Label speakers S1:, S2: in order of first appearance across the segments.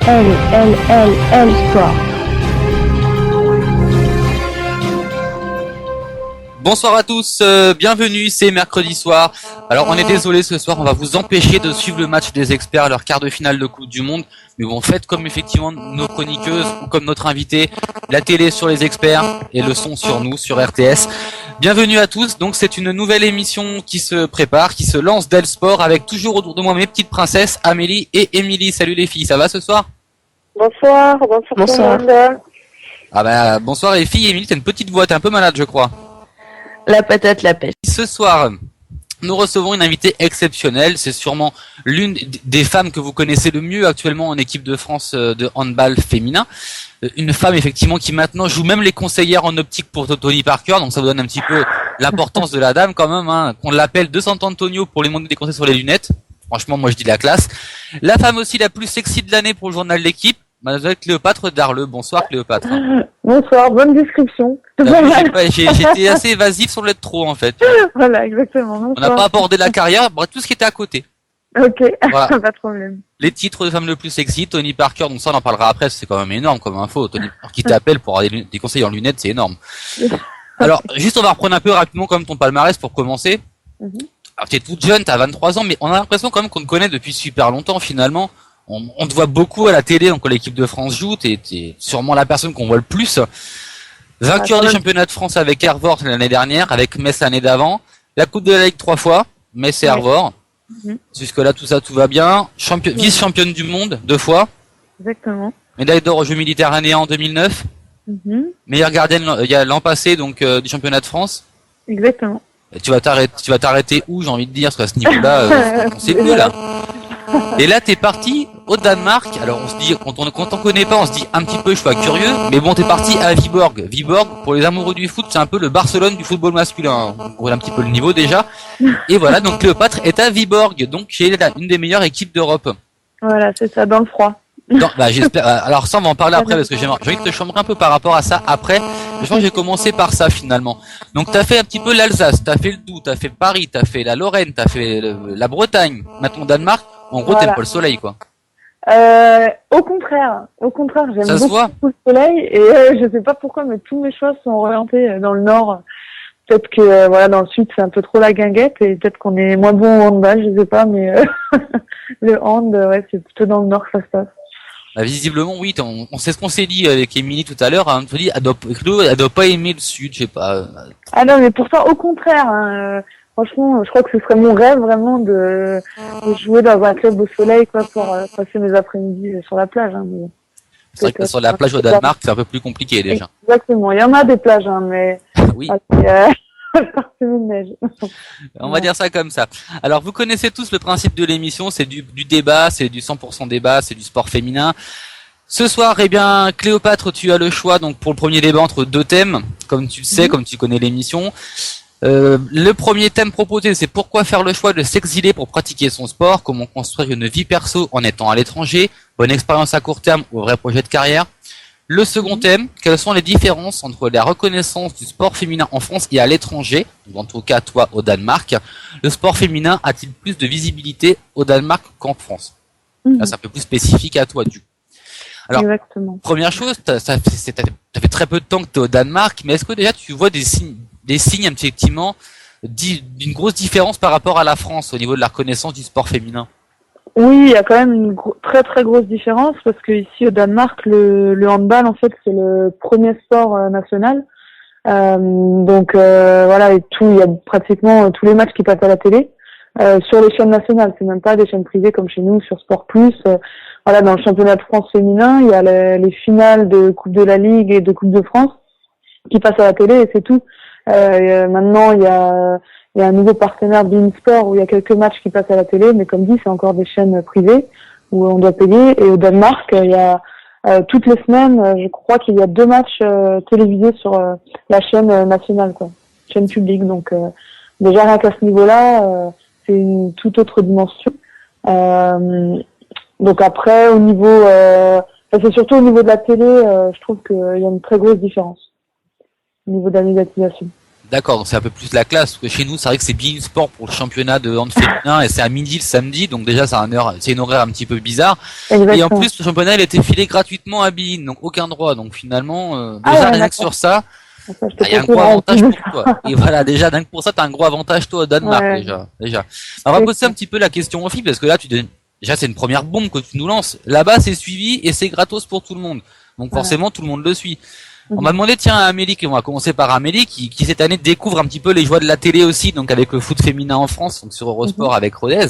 S1: LLLL Sport.
S2: Bonsoir à tous, bienvenue, c'est mercredi soir. Alors on est désolé ce soir, on va vous empêcher de suivre le match des experts, leur quart de finale de Coupe du Monde. Mais bon, faites comme effectivement nos chroniqueuses ou comme notre invité, la télé sur les experts et le son sur nous, sur RTS. Bienvenue à tous, donc c'est une nouvelle émission qui se prépare, qui se lance d'El Sport avec toujours autour de moi mes petites princesses, Amélie et Émilie. Salut les filles, ça va ce soir?
S3: Bonsoir.
S1: Bonsoir.
S2: Ah bah bonsoir les filles, Émilie t'as une petite voix, t'es un peu malade je crois.
S1: La patate, la pêche.
S2: Ce soir, nous recevons une invitée exceptionnelle. C'est sûrement l'une des femmes que vous connaissez le mieux actuellement en équipe de France de handball féminin. Une femme effectivement qui maintenant joue même les conseillères en optique pour Tony Parker. Donc ça vous donne un petit peu l'importance de la dame quand même. Hein, qu'on l'appelle de Sant'Antonio pour lui demander des conseils sur les lunettes. Franchement, moi je dis la classe. La femme aussi la plus sexy de l'année pour le journal L'équipe. Mademoiselle Cléopâtre Darleux. Bonsoir Cléopâtre.
S3: Bonsoir, bonne description.
S2: J'ai été assez évasif sans l'être trop en fait.
S3: Voilà, exactement.
S2: On n'a pas abordé la carrière, bref, tout ce qui était à côté.
S3: Ok,
S2: Voilà.
S3: pas de problème.
S2: Les titres de femmes le plus sexy, Tony Parker, donc ça on en parlera après, c'est quand même énorme comme info. Tony Parker qui t'appelle pour avoir des conseils en lunettes, c'est énorme. Alors, juste on va reprendre un peu rapidement quand même ton palmarès pour commencer. Alors t'es toute jeune, t'as 23 ans, mais on a l'impression quand même qu'on te connaît depuis super longtemps finalement. On te voit beaucoup à la télé, donc quand l'équipe de France joue, t'es sûrement la personne qu'on voit le plus. Vainqueur du championnat de France avec Hervor l'année dernière, avec Metz l'année d'avant. La Coupe de la Ligue 3 fois, Metz et Hervor. Jusque là, tout va bien. Vice-championne du monde 2 fois.
S3: Exactement.
S2: Médaille d'or aux Jeux Méditerranéens en 2009. Meilleure gardienne il y a l'an passé, donc du championnat de France.
S3: Exactement.
S2: Et tu vas t'arrêter où, j'ai envie de dire, parce qu'à ce niveau-là, on sait plus là. Et là, t'es parti au Danemark. Alors, on se dit, quand on connaît pas, on se dit un petit peu, je suis pas curieux. Mais bon, t'es parti à Viborg. Viborg, pour les amoureux du foot, c'est un peu le Barcelone du football masculin. On voit un petit peu le niveau déjà. Et voilà, donc Cléopâtre est à Viborg, donc qui est une des meilleures équipes d'Europe.
S3: Voilà, c'est ça, dans le froid.
S2: Bah, j'espère. Alors ça, on va en parler après parce que j'ai envie de te chambrer un peu par rapport à ça après. Je pense que j'ai commencé par ça finalement. Donc t'as fait un petit peu l'Alsace, t'as fait le Doubs, t'as fait Paris, t'as fait la Lorraine, t'as fait la Bretagne, maintenant Danemark. En gros, t'aimes pas le soleil, quoi.
S3: Au contraire, j'aime
S2: Ça se
S3: beaucoup
S2: voit.
S3: le soleil et je sais pas pourquoi, mais tous mes choix sont orientés dans le nord. Peut-être que voilà, dans le sud c'est un peu trop la guinguette et peut-être qu'on est moins bon au handball, je sais pas, mais le hand, ouais, c'est plutôt dans le nord que ça se passe.
S2: Bah, visiblement, oui. On sait ce qu'on s'est dit avec Émilie tout à l'heure. Hein, on se dit, elle doit pas aimer le sud, je sais pas.
S3: Ah non, mais pourtant, au contraire, hein, franchement, je crois que ce serait mon rêve vraiment de jouer dans un club au soleil, quoi, pour passer mes après-midi sur la plage. Hein, mais
S2: C'est vrai que sur la plage au Danemark, c'est un peu plus compliqué déjà.
S3: Exactement, il y en a des plages, hein, mais
S2: Oui.
S3: parsemées de neige.
S2: On va dire ça comme ça. Alors, vous connaissez tous le principe de l'émission, c'est du débat, c'est du 100% débat, c'est du sport féminin. Ce soir, eh bien, Cléopâtre, tu as le choix donc pour le premier débat entre 2 thèmes, comme tu le sais, comme tu connais l'émission. Le premier thème proposé, c'est pourquoi faire le choix de s'exiler pour pratiquer son sport, comment construire une vie perso en étant à l'étranger, bonne expérience à court terme ou vrai projet de carrière. Le second thème, quelles sont les différences entre la reconnaissance du sport féminin en France et à l'étranger, en tout cas toi au Danemark. Le sport féminin a-t-il plus de visibilité au Danemark qu'en France? Là, c'est un peu plus spécifique à toi du coup. Alors,
S3: exactement.
S2: Première chose, ça fait très peu de temps que tu es au Danemark, mais est-ce que déjà tu vois des signes effectivement d'une grosse différence par rapport à la France au niveau de la reconnaissance du sport féminin?
S3: Oui, il y a quand même une très très grosse différence parce que ici au Danemark, le handball en fait c'est le premier sport national. Donc voilà, et il y a pratiquement tous les matchs qui passent à la télé sur les chaînes nationales. C'est même pas des chaînes privées comme chez nous sur Sport Plus. Voilà, dans le championnat de France féminin, il y a les finales de Coupe de la Ligue et de Coupe de France qui passent à la télé et c'est tout. Maintenant, il y a un nouveau partenaire Beansport où il y a quelques matchs qui passent à la télé, mais comme dit, c'est encore des chaînes privées où on doit payer. Et au Danemark, il y a toutes les semaines, je crois qu'il y a 2 matchs télévisés sur la chaîne nationale, quoi, chaîne publique. Donc déjà rien qu'à ce niveau-là, c'est une toute autre dimension. Donc après, au niveau, c'est surtout au niveau de la télé, je trouve qu'il y a une très grosse différence au niveau de la médiatisation.
S2: D'accord, donc c'est un peu plus la classe, parce que chez nous, c'est vrai que c'est Bein Sport pour le championnat de hand féminin, et c'est à midi le samedi, donc déjà, c'est une horaire un petit peu bizarre.
S3: Exactement.
S2: Et en plus, le championnat, il a été filé gratuitement à Bein, donc aucun droit. Donc finalement,
S3: Ah
S2: déjà,
S3: ouais,
S2: rien que
S3: d'accord.
S2: sur ça,
S3: Ça, j'étais
S2: il y a
S3: pas
S2: un gros
S3: au courant, en
S2: avantage
S3: plus.
S2: pour toi. Et voilà, déjà, rien que pour ça, t'as un gros avantage, toi, au Danemark,
S3: Ouais.
S2: déjà. On va poser un petit peu la question aux filles, parce que là, déjà, c'est une première bombe que tu nous lances. Là-bas, c'est suivi, et c'est gratos pour tout le monde. Donc
S3: Voilà.
S2: forcément, tout le monde le suit. On
S3: Mhm.
S2: m'a demandé, tiens, à Amélie, on va commencer par Amélie, qui cette année découvre un petit peu les joies de la télé aussi, donc avec le foot féminin en France, donc sur Eurosport avec Rodez.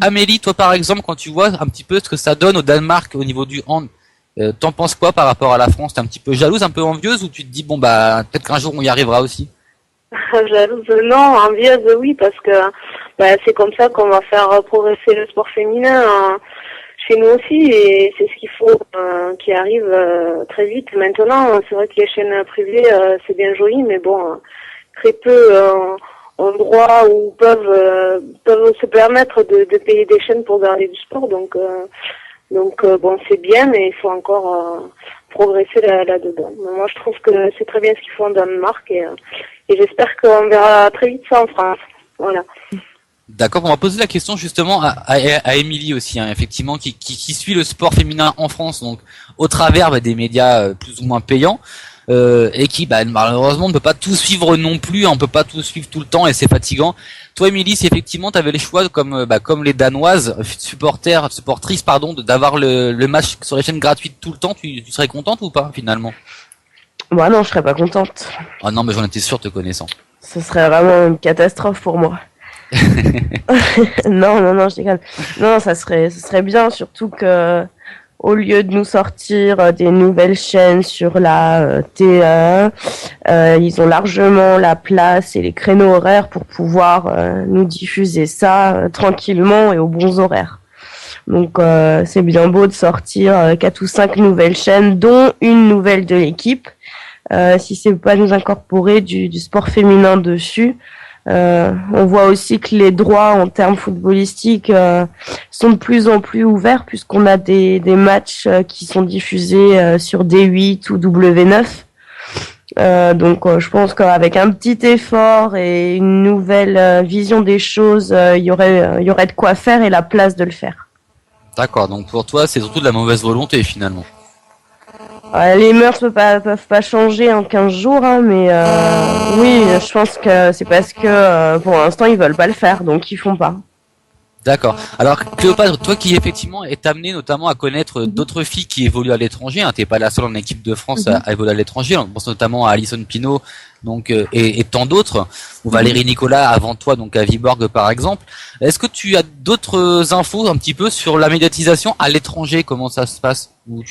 S2: Amélie, toi par exemple, quand tu vois un petit peu ce que ça donne au Danemark au niveau du hand, t'en penses quoi par rapport à la France? T'es un petit peu jalouse, un peu envieuse, ou tu te dis, bon bah, peut-être qu'un jour on y arrivera aussi?
S4: Jalouse, non, envieuse, oui, parce que c'est comme ça qu'on va faire progresser le sport féminin chez nous aussi, et c'est ce qu'il faut qui arrive très vite. Maintenant, c'est vrai que les chaînes privées, c'est bien joli, mais bon, très peu ont droit ou peuvent se permettre de payer des chaînes pour garder du sport, donc bon, c'est bien, mais il faut encore progresser là-dedans. Mais moi, je trouve que c'est très bien ce qu'ils font en Danemark, et j'espère qu'on verra très vite ça en France. Voilà.
S2: D'accord, on va poser la question justement à Émilie aussi, hein, effectivement, qui suit le sport féminin en France, donc au travers des médias plus ou moins payants, et qui malheureusement ne peut pas tout suivre non plus, on peut pas tout suivre tout le temps et c'est fatigant. Toi, Émilie, si effectivement tu avais le choix, comme les Danoises, supportrices, d'avoir le match sur les chaînes gratuites tout le temps, tu serais contente ou pas finalement?
S1: Moi, non, je serais pas contente.
S2: Ah non, mais j'en étais sûr te connaissant.
S1: Ce serait vraiment une catastrophe pour moi. Non, je déconne. Non, ce serait bien, surtout que au lieu de nous sortir des nouvelles chaînes sur la TE1, ils ont largement la place et les créneaux horaires pour pouvoir nous diffuser ça tranquillement et aux bons horaires. Donc c'est bien beau de sortir 4 ou 5 nouvelles chaînes, dont une nouvelle de l'équipe. Si c'est pas nous incorporer du sport féminin dessus. On voit aussi que les droits en termes footballistiques sont de plus en plus ouverts, puisqu'on a des matchs qui sont diffusés sur D8 ou W9. Donc je pense qu'avec un petit effort et une nouvelle vision des choses, il y aurait de quoi faire et la place de le faire.
S2: D'accord, donc pour toi c'est surtout de la mauvaise volonté finalement.
S1: Les mœurs peuvent pas changer en 15 jours, hein, mais oui, je pense que c'est parce que pour l'instant ils veulent pas le faire, donc ils font pas.
S2: D'accord. Alors Cléopâtre, toi qui effectivement est amené notamment à connaître d'autres filles qui évoluent à l'étranger, hein, t'es pas la seule en équipe de France à évoluer à l'étranger, on pense notamment à Alison Pinault, donc et tant d'autres, ou Valérie Nicolas avant toi, donc à Viborg par exemple. Est-ce que tu as d'autres infos un petit peu sur la médiatisation à l'étranger, comment ça se passe, ou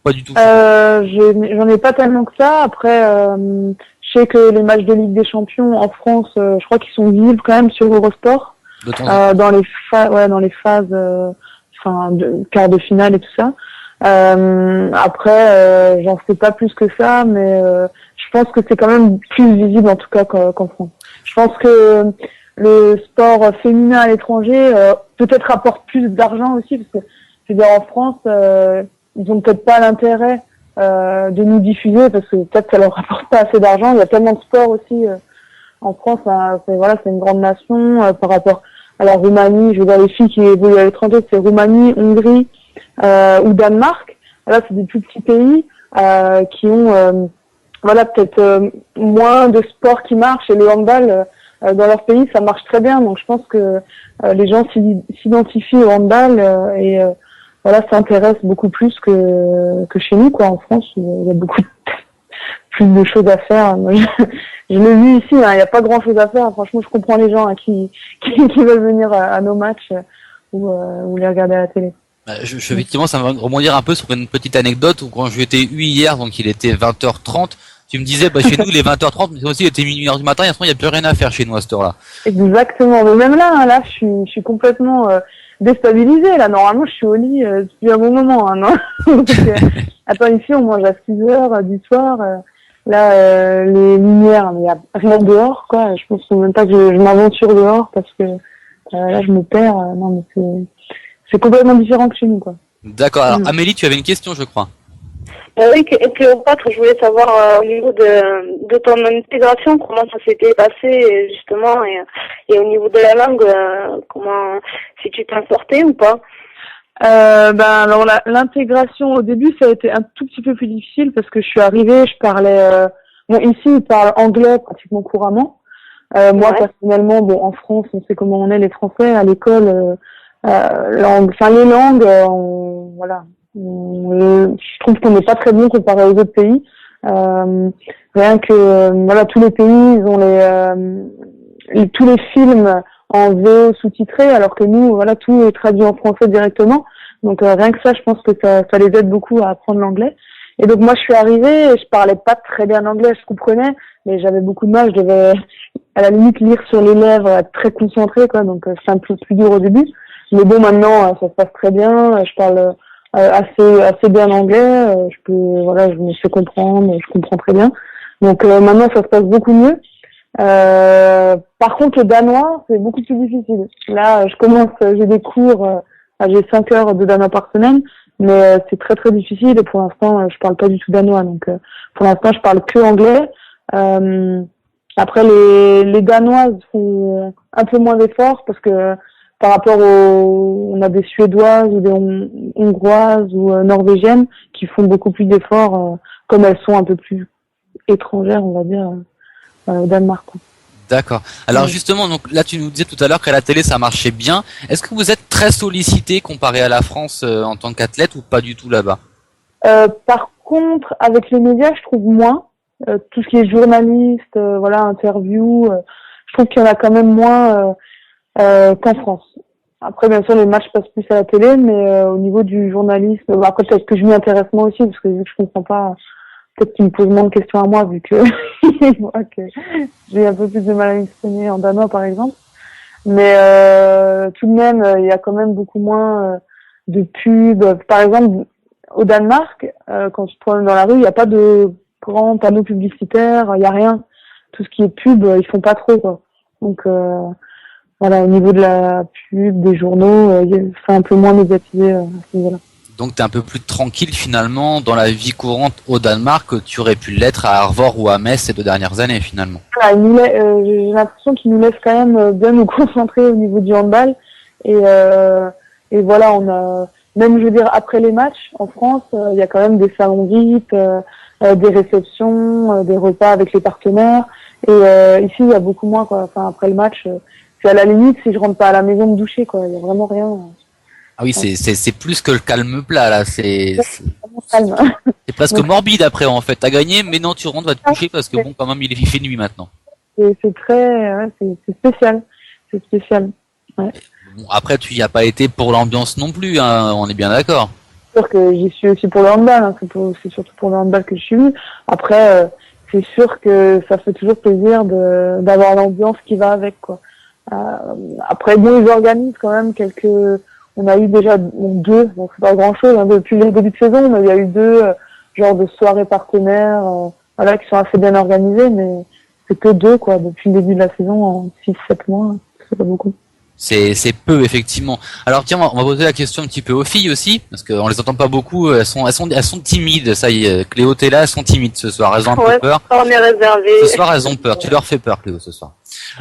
S2: pas du tout?
S3: J'en ai pas tellement que ça. Après, je sais que les matchs de Ligue des Champions en France, je crois qu'ils sont visibles quand même sur Eurosport. Dans les phases de quart de finale et tout ça. Après, j'en sais pas plus que ça, mais je pense que c'est quand même plus visible en tout cas qu'en France. Je pense que le sport féminin à l'étranger peut-être apporte plus d'argent aussi, parce que je veux dire, en France, ils ont peut-être pas l'intérêt de nous diffuser, parce que peut-être ça leur rapporte pas assez d'argent. Il y a tellement de sports aussi en France. C'est une grande nation par rapport à la Roumanie. Je veux dire, les filles qui évoluent à l'étranger, c'est Roumanie, Hongrie ou Danemark. Là, c'est des plus petits pays qui ont peut-être moins de sports qui marchent, et le handball dans leur pays, ça marche très bien. Donc je pense que les gens s'identifient au handball et s'intéressent beaucoup plus que chez nous, quoi, en France, où il y a beaucoup plus de choses à faire. Moi, je l'ai vu ici, hein, il n'y a pas grand chose à faire. Franchement, je comprends les gens qui veulent venir à nos matchs ou les regarder à la télé.
S2: Effectivement, ça va rebondir un peu sur une petite anecdote où quand je t'ai eu hier, donc il était 20h30, tu me disais, chez nous, il est 20h30, mais aussi il était minuit 1h du matin, et à ce moment, il n'y a plus rien à faire chez nous à cette heure-là.
S3: Exactement. Mais même là, je suis complètement déstabilisée. Là, normalement, je suis au lit depuis un bon moment, hein, non? Donc, attends, ici, on mange à 6h du soir. Là, les lumières, il n'y a rien dehors, quoi. Je pense même pas que je m'aventure dehors, parce que là, je me perds. Non, mais c'est complètement différent que chez nous, quoi.
S2: D'accord. Alors, Amélie, tu avais une question, je crois.
S4: Oui, Cléopâtre, je voulais savoir au niveau de ton intégration, comment ça s'était passé justement, et au niveau de la langue, comment, si tu t'en sortais ou pas.
S3: Alors l'intégration au début, ça a été un tout petit peu plus difficile parce que je suis arrivée, je parlais. Bon, ici, ils parlent anglais pratiquement couramment. Moi,
S4: Ouais.
S3: personnellement, bon, en France, on sait comment on est les Français à l'école. Les langues, voilà. Je trouve qu'on n'est pas très bon comparé aux autres pays. Rien que, voilà, tous les pays, ils ont tous les films en VO sous-titré, alors que nous, voilà, tout est traduit en français directement. Donc rien que ça, je pense que ça les aide beaucoup à apprendre l'anglais. Et donc moi, je suis arrivée, et je parlais pas très bien anglais, je comprenais, mais j'avais beaucoup de mal. Je devais, à la limite, lire sur les lèvres, être très concentrée, quoi. Donc c'est un peu plus dur au début. Mais bon, maintenant, ça se passe très bien. Je parle assez bien anglais. Je peux, voilà, je me fais comprendre, je comprends très bien. Donc maintenant, ça se passe beaucoup mieux. Par contre, le danois, c'est beaucoup plus difficile. Là, j'ai des cours, j'ai 5 heures de danois par semaine, mais c'est très très difficile et pour l'instant, je parle pas du tout danois. Donc, pour l'instant, je parle que anglais. Après, les danoises font un peu moins d'efforts parce que par rapport on a des suédoises ou des hongroises ou norvégiennes qui font beaucoup plus d'efforts, comme elles sont un peu plus étrangères, on va dire. Au Danemark, quoi.
S2: D'accord. Alors
S3: Ouais.
S2: justement, donc là tu nous disais tout à l'heure qu'à la télé ça marchait bien. Est-ce que vous êtes très sollicité comparé à la France en tant qu'athlète ou pas du tout là-bas?
S3: Par contre, avec les médias, je trouve moins. Tout ce qui est journaliste, voilà, interview, je trouve qu'il y en a quand même moins qu'en France. Après, bien sûr, les matchs passent plus à la télé, mais au niveau du journalisme, après peut-être que je m'y intéresse moi aussi, parce que vu que je comprends pas, peut-être qu'ils me posent moins de questions à moi, vu que ils voient que j'ai un peu plus de mal à m'exprimer en danois, par exemple. Mais tout de même, il y a quand même beaucoup moins de pubs. Par exemple, au Danemark, quand tu te promènes dans la rue, il n'y a pas de grands panneaux publicitaires, il n'y a rien. Tout ce qui est pub, ils font pas trop, quoi. Donc voilà, au niveau de la pub, des journaux, c'est un peu moins médiatisé à ce niveau-là.
S2: Donc t'es un peu plus tranquille finalement dans la vie courante au Danemark que tu aurais pu l'être à Arvor ou à Metz ces 2 dernières années finalement.
S3: Voilà, j'ai l'impression qu'ils nous laissent quand même bien nous concentrer au niveau du handball. Et voilà, on a, même je veux dire, après les matchs en France, il y a quand même des salons VIP, des réceptions, des repas avec les partenaires. Et ici, il y a beaucoup moins, quoi. Enfin, après le match, c'est à la limite si je rentre pas à la maison me doucher, quoi. Il y a vraiment rien.
S2: Ah oui, c'est plus que le calme plat là, c'est
S3: Calme.
S2: presque
S3: Donc,
S2: morbide après en fait. T'as gagné, mais non, tu rentres, va te coucher parce que bon, quand même, il fait nuit maintenant.
S3: c'est très, ouais, c'est spécial. C'est spécial. Ouais.
S2: Bon, après, tu y as pas été pour l'ambiance non plus, hein, on est bien d'accord.
S3: C'est sûr que j'y suis aussi pour le handball, hein. C'est surtout pour le handball que je suis venue. Après, c'est sûr que ça fait toujours plaisir d'avoir l'ambiance qui va avec, quoi. Après, bon, ils organisent quand même on a eu déjà deux, donc c'est pas grand chose, hein, depuis le début de saison, mais il y a eu deux genres de soirées partenaires, voilà, qui sont assez bien organisées, mais c'est que deux, quoi, depuis le début de la saison, en 6-7 mois, c'est pas beaucoup.
S2: C'est peu effectivement. Alors tiens, on va poser la question un petit peu aux filles aussi, parce qu'on les entend pas beaucoup. Elles sont timides. Ça y est, Cléo, t'es là, elles sont timides ce soir. Elles ont un peu
S4: Ouais,
S2: peur.
S4: on est réservé.
S2: Ce soir, elles ont peur. Tu leur fais peur, Cléo, ce soir.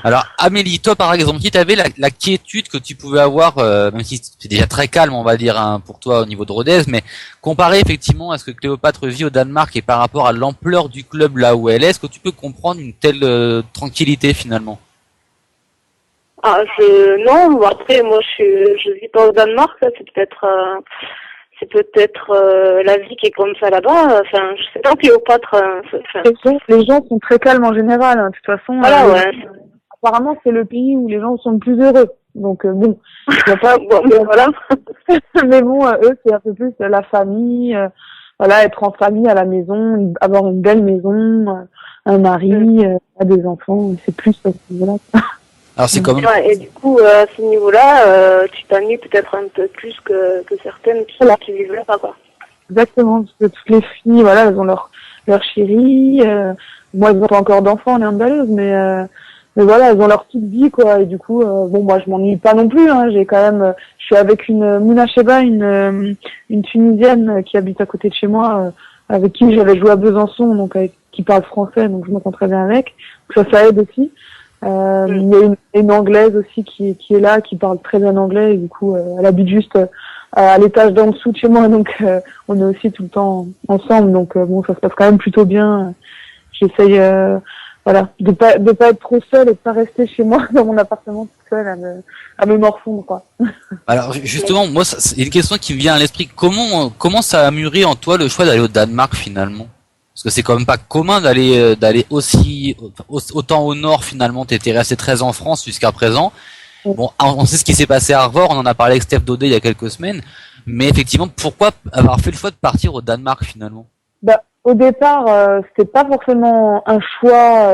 S2: Alors Amélie, toi par exemple, si tu avais la quiétude que tu pouvais avoir, même si c'est déjà très calme, on va dire, hein, pour toi au niveau de Rodez, mais comparé effectivement à ce que Cléopâtre vit au Danemark et par rapport à l'ampleur du club là où elle est ce que tu peux comprendre une telle tranquillité finalement?
S4: Non, après, moi, je vis pas au Danemark, ça, c'est peut-être la vie qui est comme ça là-bas. Enfin, je sais pas, Cléopâtre, enfin,
S3: Les gens sont très calmes en général, hein. De toute façon,
S4: voilà, ouais.
S3: apparemment, c'est le pays où les gens sont le plus heureux. Donc bon, il y a pas.
S4: Bon, ben voilà.
S3: Mais bon, eux, c'est un peu plus la famille, voilà, être en famille à la maison, avoir une belle maison, un mari, des enfants, c'est plus à ce niveau-là.
S2: Alors c'est quand même.
S4: Ouais, et du coup, à ce niveau-là, tu t'ennuies peut-être un peu plus que certaines qui vivent là-bas, quoi.
S3: Exactement, parce que toutes les filles, voilà, elles ont leur chéri. Moi, elles n'ont pas encore d'enfants, on est handballeuses, mais voilà, elles ont leur petite vie, quoi. Et du coup, bon, moi, je m'ennuie pas non plus. Hein. J'ai quand même, je suis avec une Mouna Cheba, une Tunisienne qui habite à côté de chez moi. avec qui j'avais joué à Besançon, donc qui parle français, donc je m'entends très bien avec. Donc ça aide aussi. Il y a une Anglaise aussi qui est là, qui parle très bien anglais, et du coup elle habite juste à l'étage d'en dessous de chez moi, donc on est aussi tout le temps ensemble, donc bon, ça se passe quand même plutôt bien. J'essaye de pas être trop seule et de pas rester chez moi dans mon appartement toute seule à me morfondre, quoi.
S2: Alors justement, moi, c'est une question qui me vient à l'esprit. Comment ça a mûri en toi le choix d'aller au Danemark finalement? Parce que c'est quand même pas commun d'aller autant au nord finalement. T'étais resté 13 ans en France jusqu'à présent. Bon, on sait ce qui s'est passé à Arvor, on en a parlé avec Steph Daudet il y a quelques semaines. Mais effectivement, pourquoi avoir fait le choix de partir au Danemark finalement?
S3: Au départ, c'était pas forcément un choix,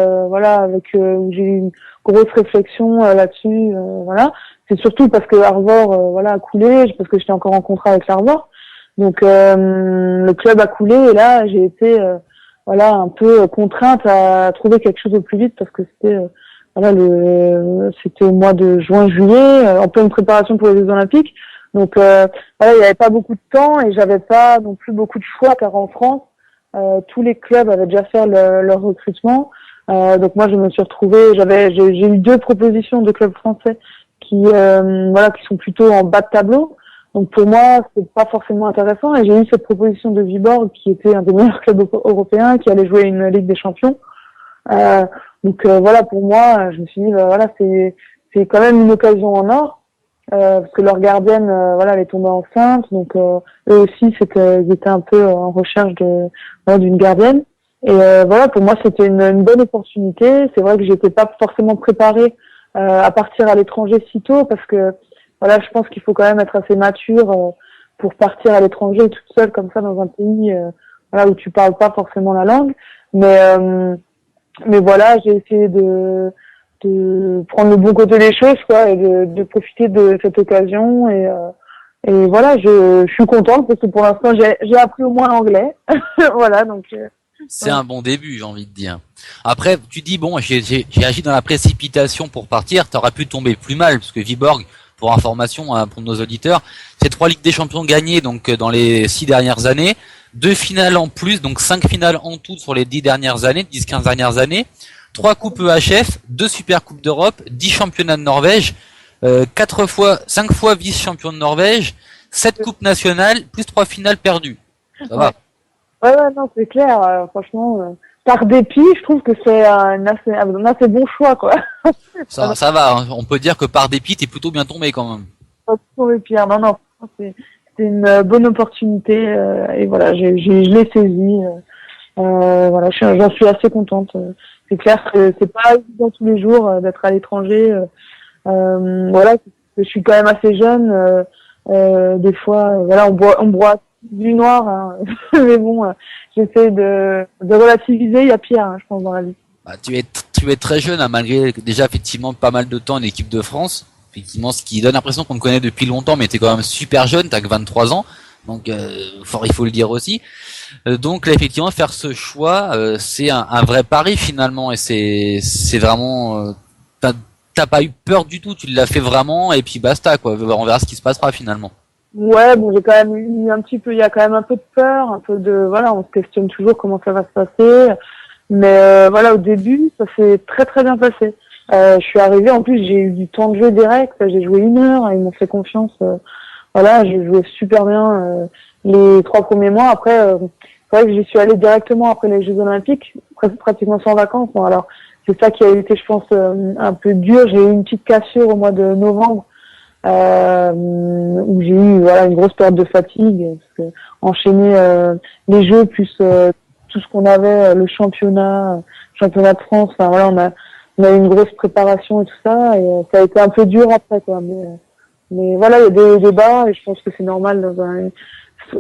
S3: avec où j'ai eu une grosse réflexion là-dessus, voilà. C'est surtout parce que Arvor, a coulé, parce que j'étais encore en contrat avec l'Arvor. Donc le club a coulé et là j'ai été, un peu contrainte à trouver quelque chose au plus vite parce que c'était, c'était au mois de juin-juillet, en pleine préparation pour les Jeux Olympiques. Donc il n'y avait pas beaucoup de temps et j'avais pas non plus beaucoup de choix car en France tous les clubs avaient déjà fait leur recrutement. Donc moi je me suis retrouvée, j'ai eu 2 propositions de clubs français qui sont plutôt en bas de tableau. Donc pour moi c'est pas forcément intéressant et j'ai eu cette proposition de Viborg qui était un des meilleurs clubs européens qui allait jouer une Ligue des Champions. Pour moi je me suis dit c'est quand même une occasion en or. Parce que leur gardienne, elle est tombée enceinte, donc eux aussi, ils étaient un peu en recherche d'une gardienne. Et pour moi, c'était une bonne opportunité. C'est vrai que j'étais pas forcément préparée à partir à l'étranger si tôt, parce que je pense qu'il faut quand même être assez mature pour partir à l'étranger toute seule comme ça dans un pays où tu parles pas forcément la langue. Mais voilà, j'ai essayé de prendre le bon côté des choses, quoi, et de profiter de cette occasion et voilà, je suis contente parce que pour l'instant j'ai appris au moins l'anglais. Voilà, donc
S2: c'est un bon début, j'ai envie de dire. Après, tu dis bon, j'ai agi dans la précipitation pour partir, t'aurais pu tomber plus mal parce que Viborg, pour information pour nos auditeurs, c'est 3 Ligues des Champions gagnées donc dans les 6 dernières années, 2 finales en plus, donc 5 finales en tout sur les 10 dernières années, 10-15 dernières années. 3 coupes EHF, 2 super coupes d'Europe, 10 championnats de Norvège, 5 fois vice-champion de Norvège, 7 coupes nationales, plus 3 finales perdues. Ça va.
S3: Ouais, non, c'est clair, franchement, par dépit, je trouve que c'est un assez bon choix, quoi.
S2: Ça va, hein. On peut dire que par dépit, t'es plutôt bien tombé quand même.
S3: Pas tombé pire, non, c'est une bonne opportunité, et voilà, je l'ai saisie, j'en suis assez contente. C'est clair que c'est pas évident tous les jours d'être à l'étranger. Je suis quand même assez jeune. Des fois, on boit du noir, hein. Mais bon, j'essaie de relativiser. Il y a pire, hein, je pense, dans la vie.
S2: Bah, tu es très jeune, hein, malgré déjà effectivement pas mal de temps en équipe de France. Effectivement, ce qui donne l'impression qu'on te connaît depuis longtemps, mais t'es quand même super jeune. T'as que 23 ans, donc il faut le dire aussi. Donc là, effectivement, faire ce choix, c'est un vrai pari finalement, et c'est vraiment, t'as pas eu peur du tout, tu l'as fait vraiment, et puis basta quoi. On verra ce qui se passera finalement.
S3: Ouais, bon, j'ai quand même eu un petit peu, il y a quand même un peu de peur, un peu de, on se questionne toujours comment ça va se passer, mais au début, ça s'est très très bien passé. Je suis arrivée, en plus, j'ai eu du temps de jeu direct, j'ai joué 1 heure, ils m'ont fait confiance. J'ai joué super bien les 3 premiers mois. Après, c'est vrai que j'y suis allée directement après les Jeux Olympiques, pratiquement sans vacances. Bon, alors, c'est ça qui a été, je pense, un peu dur. J'ai eu une petite cassure au mois de novembre, où j'ai eu une grosse période de fatigue, parce que enchaîner les Jeux plus tout ce qu'on avait, le championnat de France. On a eu une grosse préparation et tout ça, et ça a été un peu dur après, quoi. Mais voilà, il y a des débats et je pense que c'est normal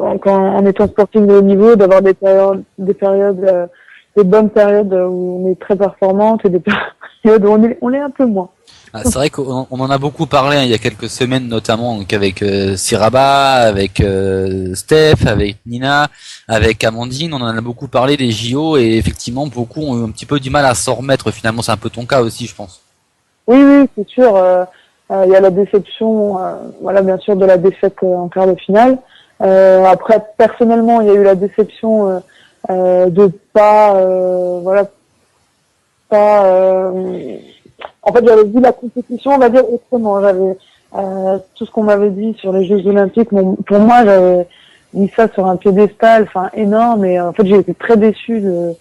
S3: en étant sportif de haut niveau d'avoir des périodes, des bonnes périodes où on est très performante et des périodes où on est un peu moins.
S2: Ah, c'est vrai qu'on en a beaucoup parlé il y a quelques semaines, notamment donc avec Siraba, avec Steph, avec Nina, avec Amandine. On en a beaucoup parlé des JO et effectivement beaucoup ont eu un petit peu du mal à s'en remettre. Finalement, c'est un peu ton cas aussi, je pense.
S3: Oui, c'est sûr. Il y a la déception, bien sûr, de la défaite en quart de finale. Après, personnellement, il y a eu la déception de pas, voilà, pas. En fait, j'avais vu la compétition, on va dire autrement. J'avais tout ce qu'on m'avait dit sur les Jeux Olympiques. Pour moi, j'avais mis ça sur un piédestal, enfin énorme. Et en fait, j'ai été très déçue de.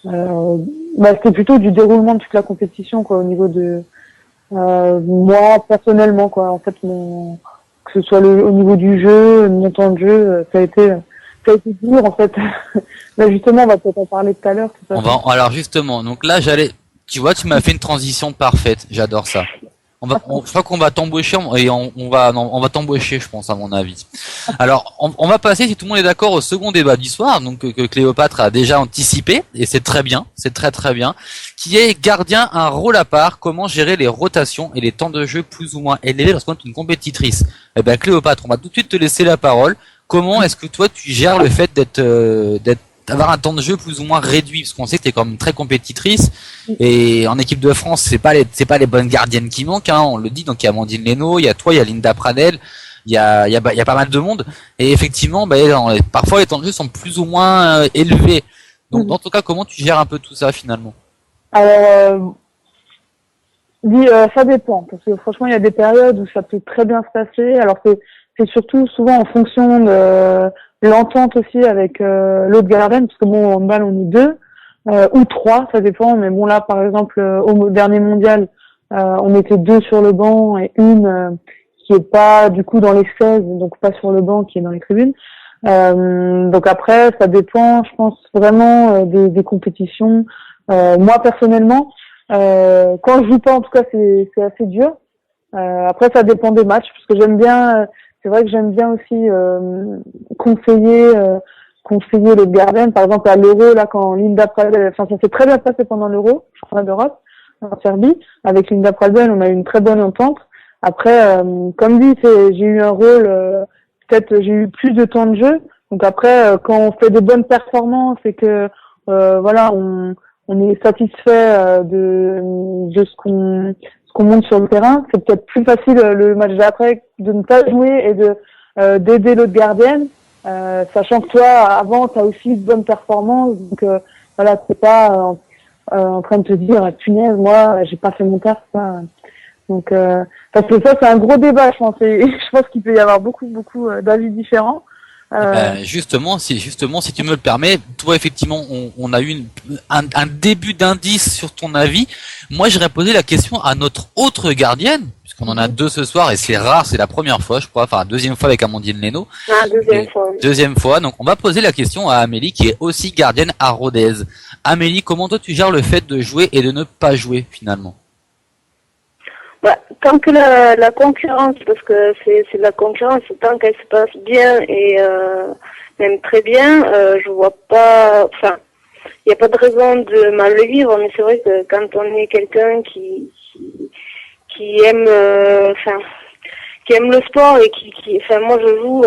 S3: C'était plutôt du déroulement de toute la compétition, quoi, au niveau de moi personnellement, quoi. En fait, que ce soit au niveau du jeu, mon temps de jeu, ça a été dur, en fait. Là, justement, on va peut-être en parler tout à l'heure.
S2: Alors justement, donc là, tu vois, tu m'as fait une transition parfaite. J'adore ça. Je crois qu'on va t'embaucher et on va t'embaucher, je pense, à mon avis. Alors, on va passer, si tout le monde est d'accord, au second débat du soir, donc que Cléopâtre a déjà anticipé, et c'est très bien, c'est très très bien, qui est gardien, un rôle à part, comment gérer les rotations et les temps de jeu plus ou moins élevés lorsqu'on est une compétitrice. Eh ben, Cléopâtre, on va tout de suite te laisser la parole. Comment est-ce que toi tu gères le fait d'avoir un temps de jeu plus ou moins réduit, parce qu'on sait que tu es quand même très compétitrice, et en équipe de France, c'est pas les bonnes gardiennes qui manquent, hein, on le dit. Donc il y a Amandine Leno, il y a toi, il y a Linda Pradel, il y a pas mal de monde, et effectivement, parfois les temps de jeu sont plus ou moins élevés. Donc dans ton cas, comment tu gères un peu tout ça finalement?
S3: Alors, ça dépend, parce que franchement, il y a des périodes où ça peut très bien se passer. Alors c'est surtout souvent en fonction de l'entente aussi avec l'autre gardienne, parce que bon, en balle on est deux ou trois, ça dépend. Mais bon, là par exemple au dernier mondial, on était deux sur le banc et une qui est pas du coup dans les 16, donc pas sur le banc, qui est dans les tribunes. Donc après, ça dépend, je pense vraiment des compétitions. Moi personnellement, quand je joue pas, en tout cas, c'est assez dur. Après, ça dépend des matchs, parce que j'aime bien. C'est vrai que j'aime bien aussi conseiller les gardiennes. Par exemple, à l'Euro, là, quand Linda Pradel, ça s'est très bien passé pendant l'Euro, championnat d'Europe, en Serbie. Avec Linda Pradel, on a eu une très bonne entente. Après, comme dit, j'ai eu un rôle, peut-être j'ai eu plus de temps de jeu. Donc après, quand on fait des bonnes performances et que voilà, on est satisfait de ce qu'on monte sur le terrain, c'est peut-être plus facile le match d'après de ne pas jouer et d'aider l'autre gardienne, sachant que toi avant t'as aussi une bonne performance, donc voilà, t'es pas en train de te dire punaise, moi j'ai pas fait mon taf, ça. Donc parce que ça c'est un gros débat, je pense, et je pense qu'il peut y avoir beaucoup d'avis différents.
S2: Justement, si tu me le permets, toi effectivement, on a eu un début d'indice sur ton avis. Moi, j'aurais posé la question à notre autre gardienne, puisqu'on en a deux ce soir, et c'est rare, c'est la première fois, je crois, enfin deuxième fois avec Amandine Leno.
S4: Deuxième fois.
S2: Deuxième fois, donc on va poser la question à Amélie, qui est aussi gardienne à Rodez. Amélie, comment toi tu gères le fait de jouer et de ne pas jouer finalement?
S4: Tant que la concurrence, parce que c'est de la concurrence, tant qu'elle se passe bien et même très bien, je vois pas, enfin, il n'y a pas de raison de mal le vivre, mais c'est vrai que quand on est quelqu'un qui aime, qui aime le sport et enfin, moi je joue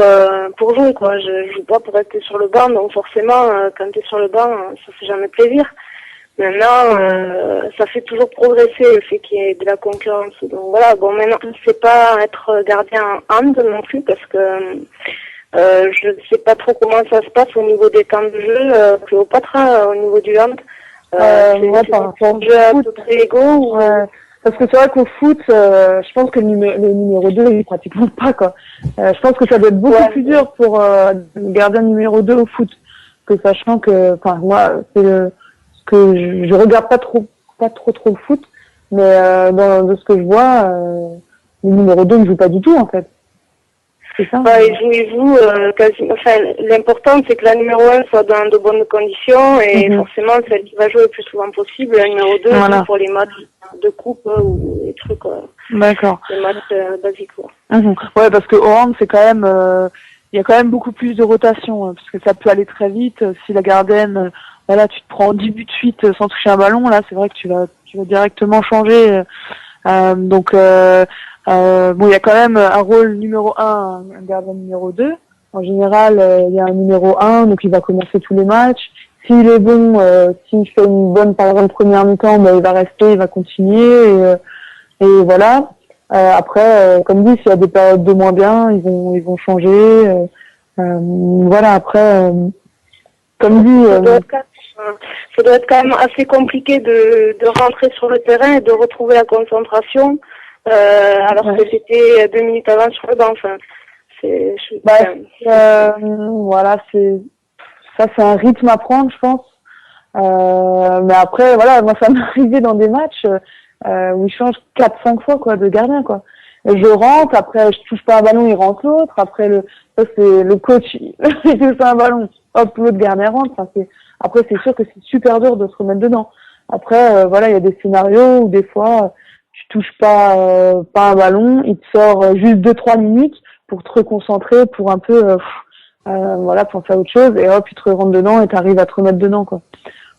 S4: pour jouer, quoi. Je joue pas pour être sur le banc, donc forcément, quand tu es sur le banc, ça fait jamais plaisir. Maintenant, ça fait toujours progresser le fait qu'il y ait de la concurrence. Donc voilà, bon, maintenant, je ne sais pas être gardien en hand non plus, parce que je ne sais pas trop comment ça se passe au niveau des temps de jeu. Cléopâtre, au niveau du hand, c'est un jeu à peu près égaux.
S3: Parce que c'est vrai qu'au foot, je pense que le numéro 2, il pratiquement pas, quoi. Je pense que ça doit être beaucoup plus dur pour le gardien numéro 2 au foot, que sachant que, enfin, moi, c'est que je regarde pas trop le foot, mais de ce que je vois, le numéro 2 ne joue pas du tout, en fait. C'est ça?
S4: Il joue quasiment. Enfin, l'important, c'est que la numéro 1 soit dans de bonnes conditions, et forcément, celle qui va jouer le plus souvent possible. La numéro 2, voilà, pour les matchs de coupe ou les trucs,
S3: d'accord,
S4: les matchs basiques, quoi.
S3: Ouais, parce que au hand, c'est quand même, il y a quand même beaucoup plus de rotation, parce que ça peut aller très vite. Si la gardienne, voilà, tu te prends 10 buts de suite sans toucher un ballon, là, c'est vrai que tu vas directement changer. Donc, bon, il y a quand même un rôle numéro 1, un gardien numéro 2. En général, il y a un numéro 1, donc il va commencer tous les matchs. S'il est bon, s'il fait une bonne, par exemple, première mi-temps, il va rester, il va continuer, et voilà. Après, comme dit, s'il y a des périodes de moins bien, ils vont changer. Voilà, après, comme dit,
S4: ça doit être quand même assez compliqué de rentrer sur le terrain et de retrouver la concentration, alors que j'étais 2 minutes avant sur le banc. Enfin,
S3: voilà, c'est un rythme à prendre, je pense. Mais après, voilà, moi, ça m'est arrivé dans des matchs où ils changent 4-5 fois, quoi, de gardien, quoi. Et je rentre, après, je touche pas un ballon, il rentre l'autre. Après, ça, c'est le coach, il touche pas un ballon, hop, l'autre gardien rentre. Enfin, après, c'est sûr que c'est super dur de se remettre dedans. Après, voilà, il y a des scénarios où des fois, tu touches pas un ballon, il te sort juste 2-3 minutes pour te reconcentrer, pour un peu, voilà, penser à autre chose, et hop, il te rentre dedans et t'arrives à te remettre dedans, quoi.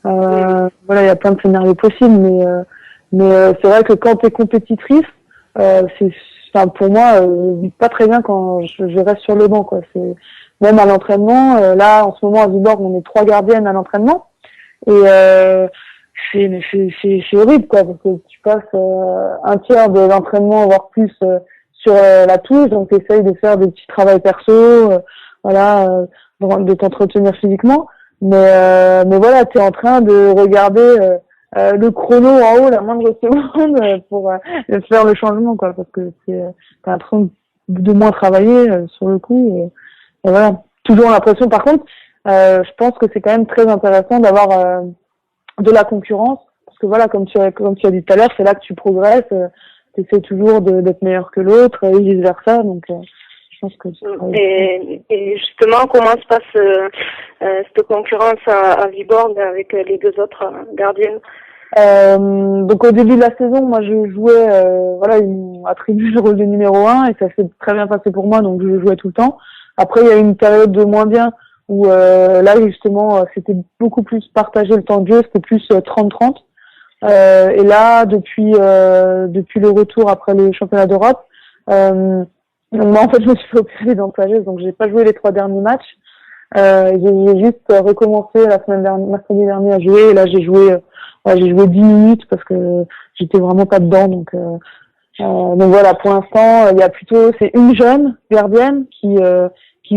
S3: Voilà, il y a plein de scénarios possibles, mais c'est vrai que quand t'es compétitrice, enfin, pour moi, pas très bien quand je reste sur le banc, quoi. C'est même à l'entraînement. Là, en ce moment à Viborg, on est 3 gardiennes à l'entraînement, et c'est horrible, quoi, parce que tu passes un tiers de l'entraînement, voire plus, sur la touche, donc tu essayes de faire des petits travails perso, voilà, de t'entretenir physiquement, mais voilà, tu es en train de regarder le chrono en haut, la moindre seconde, pour faire le changement, quoi, parce que t'es en train de moins travailler sur le coup, et voilà. Toujours l'impression, par contre, je pense que c'est quand même très intéressant d'avoir de la concurrence, parce que voilà, comme tu as dit tout à l'heure, c'est là que tu progresses, tu essaies toujours d'être meilleur que l'autre, et vice versa, donc je pense que
S4: et justement, comment se passe cette concurrence à Viborg avec les 2 autres gardiennes?
S3: Donc au début de la saison, moi je jouais, voilà, ils m'ont attribué le rôle de numéro 1 et ça s'est très bien passé pour moi, donc je jouais tout le temps. Après il y a eu une période de moins bien où là justement c'était beaucoup plus partagé le temps de jeu, c'était plus 30-30. Et là depuis le retour après les championnats d'Europe, moi en fait je me suis fait opérer dans sagesse, donc j'ai pas joué les 3 derniers matchs. J'ai juste recommencé la semaine dernière, mercredi dernier à jouer, et là j'ai joué 10 minutes parce que j'étais vraiment pas dedans, donc voilà, pour l'instant il y a plutôt, c'est une jeune gardienne qui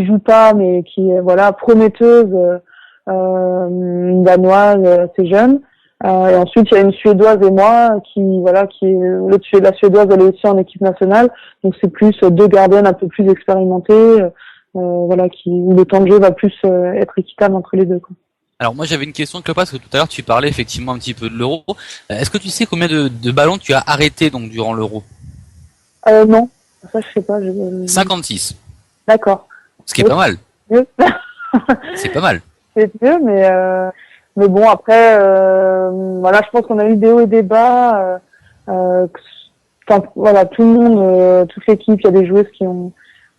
S3: joue pas, mais qui est, voilà, prometteuse, une danoise assez jeune, et ensuite il y a une suédoise et moi la suédoise, elle est aussi en équipe nationale, donc c'est plus 2 gardiennes un peu plus expérimentées, voilà, où le temps de jeu va plus être équitable entre les deux, quoi.
S2: Alors moi j'avais une question de parce que tout à l'heure tu parlais effectivement un petit peu de l'Euro. Est-ce que tu sais combien de ballons tu as arrêté donc durant l'Euro?
S3: Non, ça je sais pas.
S2: 56.
S3: D'accord.
S2: Ce qui est pas mal.
S3: Mieux.
S2: C'est pas mal.
S3: C'est mieux, mais bon, après, voilà, je pense qu'on a eu des hauts et des bas. Voilà, tout le monde, toute l'équipe, il y a des joueuses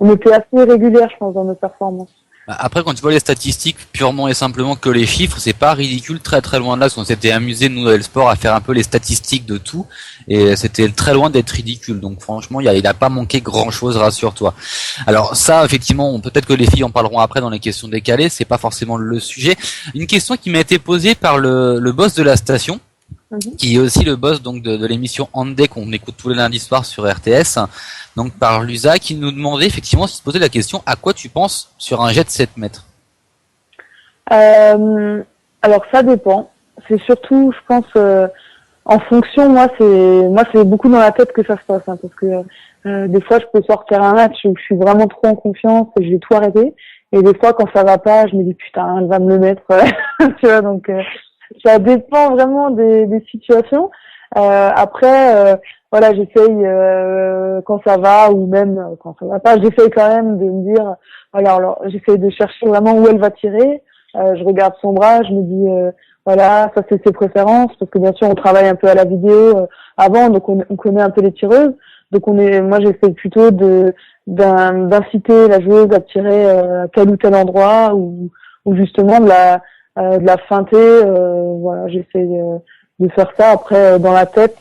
S3: on était assez régulières, je pense, dans nos performances.
S2: Après, quand tu vois les statistiques purement et simplement que les chiffres, c'est pas ridicule, très très loin de là, parce qu'on s'était amusé, nous, dans le sport, à faire un peu les statistiques de tout, et c'était très loin d'être ridicule. Donc franchement, il a pas manqué grand chose, rassure-toi. Alors ça, effectivement, peut-être que les filles en parleront après dans les questions décalées, c'est pas forcément le sujet. Une question qui m'a été posée par le boss de la station, qui est aussi le boss donc de l'émission Handé qu'on écoute tous les lundis soirs sur RTS, donc par Lusa, qui nous demandait effectivement, se posait la question, à quoi tu penses sur un jet de 7 mètres?
S3: Alors ça dépend. C'est surtout, je pense, en fonction, moi c'est beaucoup dans la tête que ça se passe, hein, parce que des fois je peux sortir un match où je suis vraiment trop en confiance et je vais tout arrêter, et des fois quand ça va pas, je me dis putain, elle va me le mettre, tu vois, donc ça dépend vraiment des situations. Après, voilà, j'essaye quand ça va, ou même quand ça va pas, j'essaye quand même de me dire, voilà, alors j'essaye de chercher vraiment où elle va tirer. Je regarde son bras, je me dis, voilà, ça c'est ses préférences, parce que bien sûr on travaille un peu à la vidéo avant, donc on connaît un peu les tireuses. Donc moi j'essaie plutôt d'inciter la joueuse à tirer à tel ou tel endroit, ou justement de la feinter, voilà, j'essaie de faire ça. Après, dans la tête,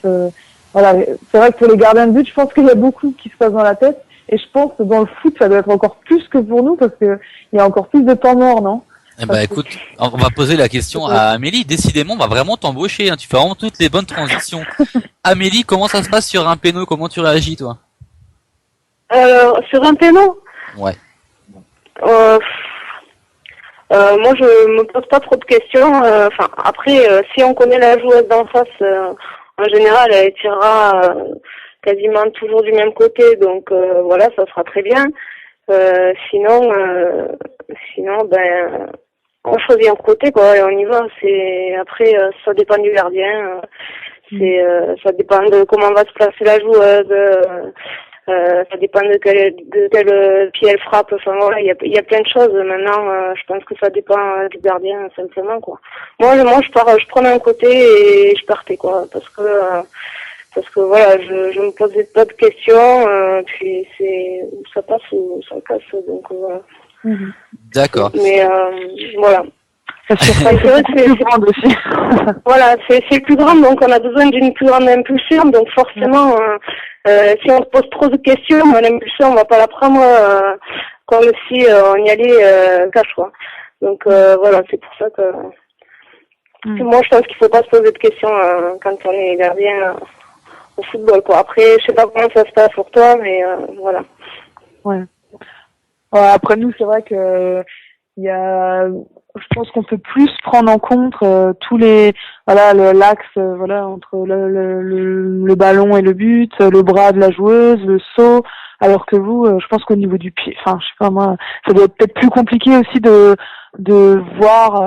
S3: voilà, c'est vrai que pour les gardiens de but, je pense qu'il y a beaucoup qui se passe dans la tête, et je pense que dans le foot, ça doit être encore plus que pour nous, parce que il y a encore plus de temps mort, non?
S2: Eh ben, écoute, on va poser la question à Amélie. Décidément, on va vraiment t'embaucher, hein. Tu fais vraiment toutes les bonnes transitions. Amélie, comment ça se passe sur un péno? Comment tu réagis, toi?
S4: Sur un péno?
S2: Ouais.
S4: Moi, je me pose pas trop de questions. Enfin, après, si on connaît la joueuse d'en face, en général, elle tirera quasiment toujours du même côté, donc voilà, ça sera très bien. Sinon, ben, on choisit un côté, quoi, et on y va. C'est après, ça dépend du gardien. Ça dépend de comment va se placer la joueuse. Ça dépend de quel pied elle frappe. Enfin voilà, il y a plein de choses. Maintenant, je pense que ça dépend du gardien simplement, quoi. Moi, je prenais un côté et je partais, quoi, parce que voilà, je me posais pas de questions. Puis ça passe ou ça casse, donc voilà.
S2: D'accord.
S4: Mais voilà.
S3: C'est vrai que c'est plus grande aussi.
S4: Voilà, c'est plus grand, donc on a besoin d'une plus grande impulsion. Donc forcément, si on se pose trop de questions, l'impulsion, on va pas la prendre comme si on y allait cash, quoi. Donc voilà, c'est pour ça que moi je pense qu'il faut pas se poser de questions quand on est gardien au football, quoi. Après, je sais pas comment ça se passe pour toi, mais voilà.
S3: Ouais. Après nous, c'est vrai que je pense qu'on peut plus prendre en compte tous les l'axe entre le ballon et le but, le bras de la joueuse, le saut, alors que vous, je pense qu'au niveau du pied, enfin je sais pas moi, ça doit être peut-être plus compliqué aussi de voir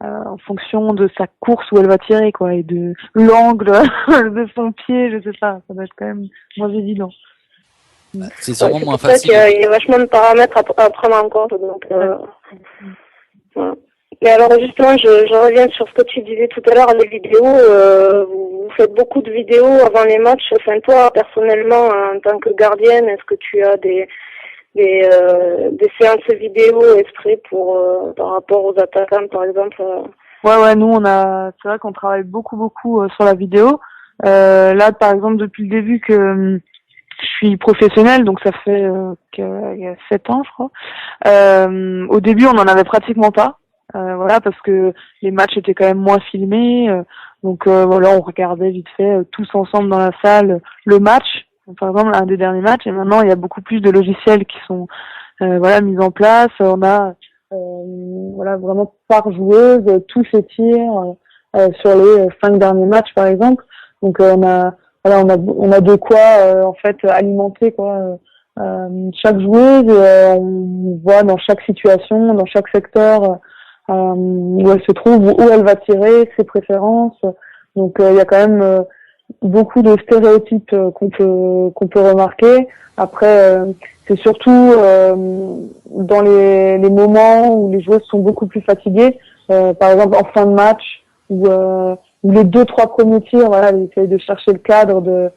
S3: en fonction de sa course où elle va tirer, quoi, et de l'angle de son pied, je sais pas, ça doit être quand même moins évident.
S2: C'est sûrement moins
S4: facile. C'est pour ça qu'il y a vachement de paramètres à prendre en compte, donc voilà. Mais alors justement, je reviens sur ce que tu disais tout à l'heure, les vidéos. Vous faites beaucoup de vidéos avant les matchs. Enfin, toi, personnellement, en tant que gardienne, est-ce que tu as des séances vidéo exprès par rapport aux attaquants, par exemple?
S3: Ouais, nous c'est vrai qu'on travaille beaucoup sur la vidéo. Là, par exemple, depuis le début que je suis professionnelle, donc ça fait il y a 7 ans, je crois. Au début, on n'en avait pratiquement pas. Voilà, parce que les matchs étaient quand même moins filmés. Donc voilà, on regardait vite fait tous ensemble dans la salle le match. Par exemple, un des derniers matchs. Et maintenant, il y a beaucoup plus de logiciels qui sont mis en place. On a vraiment par joueuse tous ces tirs sur les 5 derniers matchs, par exemple. Donc on a de quoi en fait alimenter, quoi, chaque joueuse. On voit dans chaque situation, dans chaque secteur où elle se trouve, où elle va tirer, ses préférences. Donc il y a quand même beaucoup de stéréotypes qu'on peut remarquer. Après, c'est surtout dans les moments où les joueuses sont beaucoup plus fatiguées, par exemple en fin de match, où les 2-3 premiers tirs, voilà, ils essayent de chercher le cadre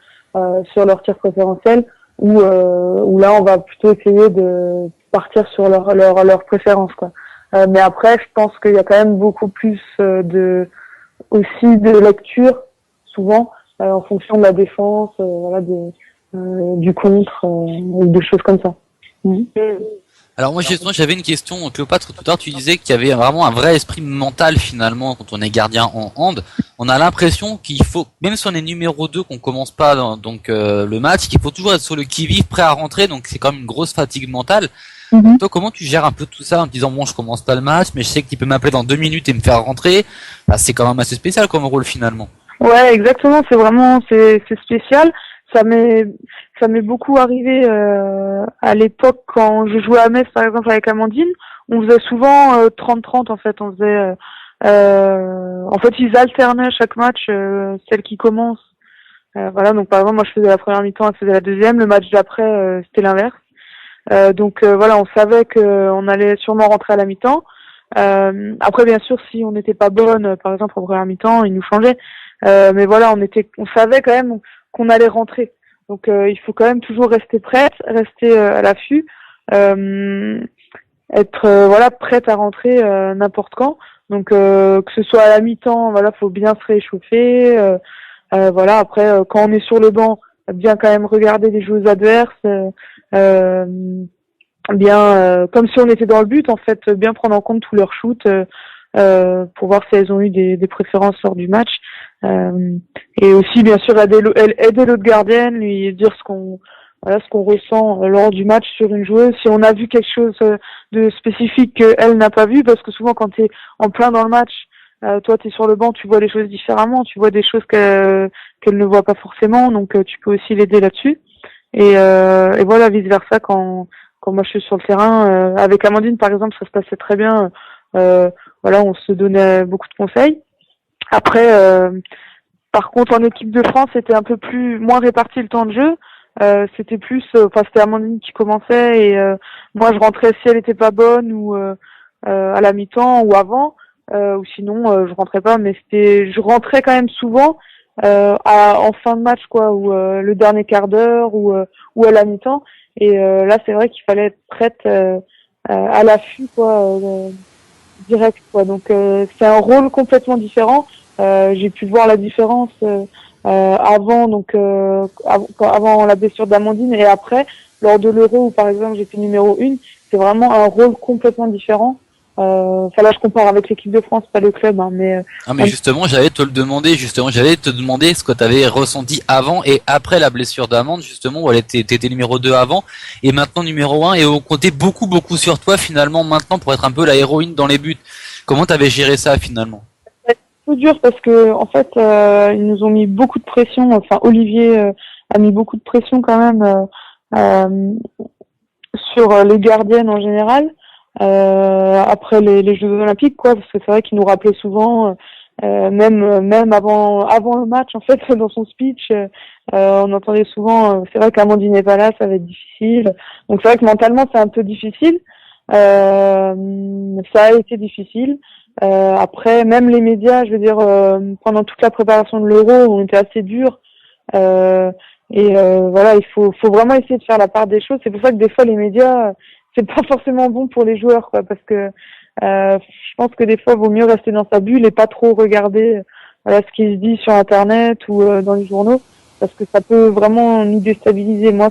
S3: sur leur tir préférentiel, où là on va plutôt essayer de partir sur leur préférence, quoi. Mais après, je pense qu'il y a quand même beaucoup plus aussi de lecture, souvent, en fonction de la défense, du contre, ou des choses comme ça.
S2: Alors moi justement j'avais une question, Cléopâtre, tout à l'heure tu disais qu'il y avait vraiment un vrai esprit mental finalement quand on est gardien en hand. On a l'impression qu'il faut, même si on est numéro 2, qu'on commence pas le match, qu'il faut toujours être sur le qui-vive, prêt à rentrer, donc c'est quand même une grosse fatigue mentale. Toi, comment tu gères un peu tout ça en te disant bon, je commence pas le match, mais je sais que tu peux m'appeler dans 2 minutes et me faire rentrer. Bah, c'est quand même assez spécial comme rôle finalement.
S3: Ouais, exactement. C'est spécial. Ça m'est beaucoup arrivé à l'époque quand je jouais à Metz, par exemple, avec Amandine. On faisait souvent 30-30 en fait. On faisait en fait ils alternaient à chaque match celle qui commence. Voilà, donc par exemple moi je faisais la première mi-temps, elle faisait la deuxième. Le match d'après c'était l'inverse. Donc voilà, on savait qu'on allait sûrement rentrer à la mi-temps. Après bien sûr si on n'était pas bonne, par exemple en première mi-temps, ils nous changeaient. Mais voilà, on savait quand même qu'on allait rentrer. Donc il faut quand même toujours rester prête, rester à l'affût, être prête à rentrer n'importe quand. Donc que ce soit à la mi-temps, voilà, faut bien se réchauffer. Voilà, après quand on est sur le banc, bien quand même regarder les joueuses adverses, comme si on était dans le but en fait, bien prendre en compte tous leurs shoots pour voir si elles ont eu des préférences lors du match. Et aussi bien sûr aider l'autre gardienne, lui dire ce qu'on voilà ce qu'on ressent lors du match sur une joueuse, si on a vu quelque chose de spécifique qu'elle n'a pas vu, parce que souvent quand tu es en plein dans le match, toi tu es sur le banc, tu vois les choses différemment, tu vois des choses qu'elle ne voit pas forcément, donc tu peux aussi l'aider là-dessus. Et voilà, vice versa quand moi je suis sur le terrain, avec Amandine par exemple, ça se passait très bien. Voilà, on se donnait beaucoup de conseils. Après, par contre, en équipe de France, c'était un peu moins réparti le temps de jeu. C'était plus, c'était Amandine qui commençait et moi je rentrais si elle était pas bonne ou à la mi-temps ou avant, ou sinon je rentrais pas. Mais je rentrais quand même souvent en fin de match, quoi, ou le dernier quart d'heure ou à la mi-temps. Et là, c'est vrai qu'il fallait être prête à l'affût, quoi, direct, quoi. Donc c'est un rôle complètement différent. J'ai pu voir la différence avant, donc avant la blessure d'Amandine et après, lors de l'Euro où par exemple j'étais numéro 1, c'est vraiment un rôle complètement différent. Là je compare avec l'équipe de France, pas le club, hein, mais
S2: justement, j'allais te demander ce que tu avais ressenti avant et après la blessure d'Amande, justement, où t'étais numéro 2 avant et maintenant numéro 1 et on comptait beaucoup sur toi finalement maintenant pour être un peu la héroïne dans les buts. Comment t'avais géré ça finalement?
S3: c'est dur parce que en fait ils nous ont mis beaucoup de pression, enfin Olivier a mis beaucoup de pression quand même sur les gardiennes en général. Après les Jeux Olympiques, quoi, parce que c'est vrai qu'il nous rappelait souvent, même avant le match, en fait, dans son speech, on entendait souvent, c'est vrai qu'Amandine n'est pas là, ça va être difficile. Donc c'est vrai que mentalement c'est un peu difficile. Ça a été difficile. Après, même les médias, je veux dire, pendant toute la préparation de l'Euro, on était assez durs. Voilà, il faut vraiment essayer de faire la part des choses. C'est pour ça que des fois les médias, c'est pas forcément bon pour les joueurs, quoi, parce que je pense que des fois il vaut mieux rester dans sa bulle et pas trop regarder voilà ce qui se dit sur internet ou dans les journaux, parce que ça peut vraiment nous déstabiliser. Moi,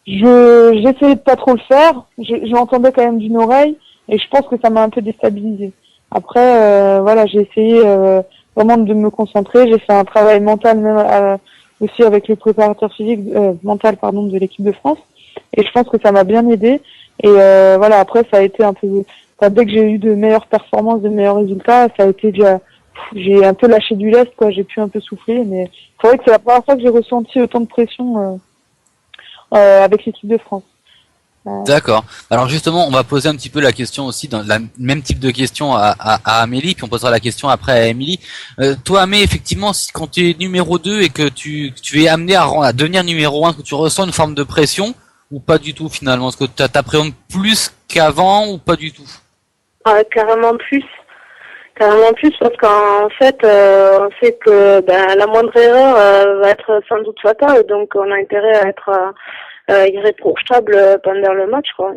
S3: j'essayais de pas trop le faire, je l'entendais quand même d'une oreille et je pense que ça m'a un peu déstabilisé. Après, voilà, j'ai essayé vraiment de me concentrer. J'ai fait un travail mental même aussi avec le préparateur physique mental pardon de l'équipe de France. Et je pense que ça m'a bien aidé. Et voilà, après ça a été un peu. Dès que j'ai eu de meilleures performances, de meilleurs résultats, ça a été déjà. J'ai un peu lâché du lest, quoi. J'ai pu un peu souffler, mais c'est vrai que c'est la première fois que j'ai ressenti autant de pression avec l'équipe de France.
S2: D'accord. Alors justement, on va poser un petit peu la question aussi, dans la même type de question à Amélie, puis on posera la question après à Émilie. Toi, Amé, effectivement, quand tu es numéro 2 et que tu es amené à devenir numéro 1, que tu ressens une forme de pression, ou pas du tout finalement? Est-ce que tu t'appréhendes plus qu'avant ou pas du tout?
S4: Carrément plus. Carrément plus parce qu'en fait, on sait que la moindre erreur va être sans doute fatale, donc on a intérêt à être irréprochable pendant le match, quoi.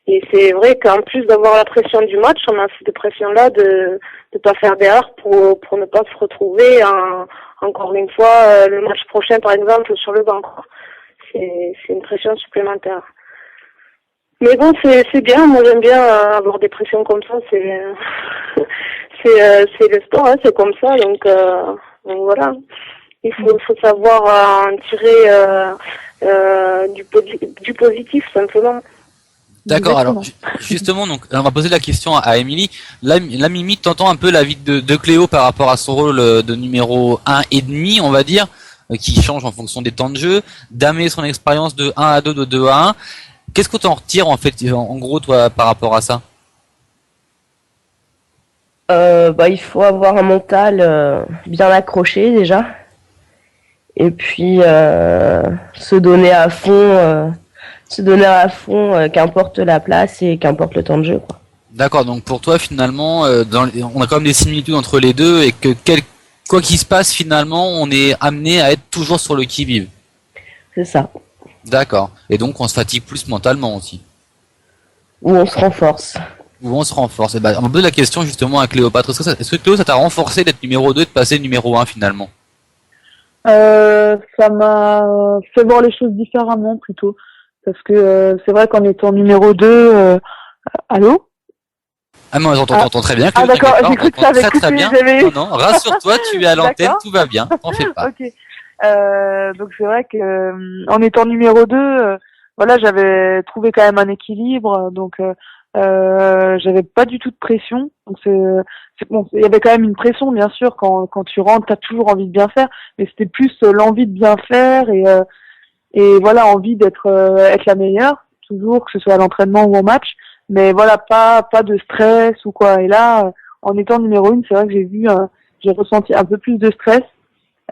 S4: Et c'est vrai qu'en plus d'avoir la pression du match, on a cette pression-là de pas faire d'erreur pour ne pas se retrouver encore une fois le match prochain, par exemple, sur le banc, quoi. C'est une pression supplémentaire. Mais bon, c'est bien. Moi, j'aime bien avoir des pressions comme ça. C'est le sport, hein, c'est comme ça. Donc voilà. Il faut savoir en tirer du positif simplement.
S2: D'accord. Alors justement, donc on va poser la question à Émilie. Là, Mimi, t'entends un peu l'avis de Cléo par rapport à son rôle de numéro 1 et demi, on va dire, qui change en fonction des temps de jeu. D'amener son expérience de 1 à 2, de 2 à 1. Qu'est-ce que tu en retires en fait, en gros, toi, par rapport à ça?
S1: Il faut avoir un mental bien accroché déjà, et puis se donner à fond, qu'importe la place et qu'importe le temps de jeu, quoi.
S2: D'accord. Donc pour toi, finalement, on a quand même des similitudes entre les deux et que quoi qu'il se passe, finalement, on est amené à être toujours sur le qui-vive.
S1: C'est ça.
S2: D'accord. Et donc on se fatigue plus mentalement aussi.
S1: Où on se renforce.
S2: Où on se renforce. Et on va poser la question justement à Cléopâtre. Est-ce que Cléo, ça t'a renforcé d'être numéro 2 et de passer numéro 1 finalement?
S3: Ça m'a fait voir les choses différemment plutôt. Parce que c'est vrai qu'en étant numéro 2, allô?
S2: Ah non, t'entends très bien. Cléo,
S3: d'accord,
S2: t'inquiète pas,
S3: j'ai cru que
S2: on
S3: ça avait
S2: t'entend très
S3: coupé.
S2: bien. Non, rassure-toi, tu es à l'antenne,
S3: D'accord.
S2: tout va bien, t'en fais pas.
S3: Ok. Donc c'est vrai que en étant numéro 2, voilà, j'avais trouvé quand même un équilibre. Donc j'avais pas du tout de pression. Donc c'est bon, il y avait quand même une pression bien sûr quand tu rentres, t'as toujours envie de bien faire, mais c'était plus l'envie de bien faire et voilà, envie être la meilleure toujours, que ce soit à l'entraînement ou au match. Mais voilà, pas de stress ou quoi. Et là, en étant numéro 1, c'est vrai que j'ai ressenti un peu plus de stress.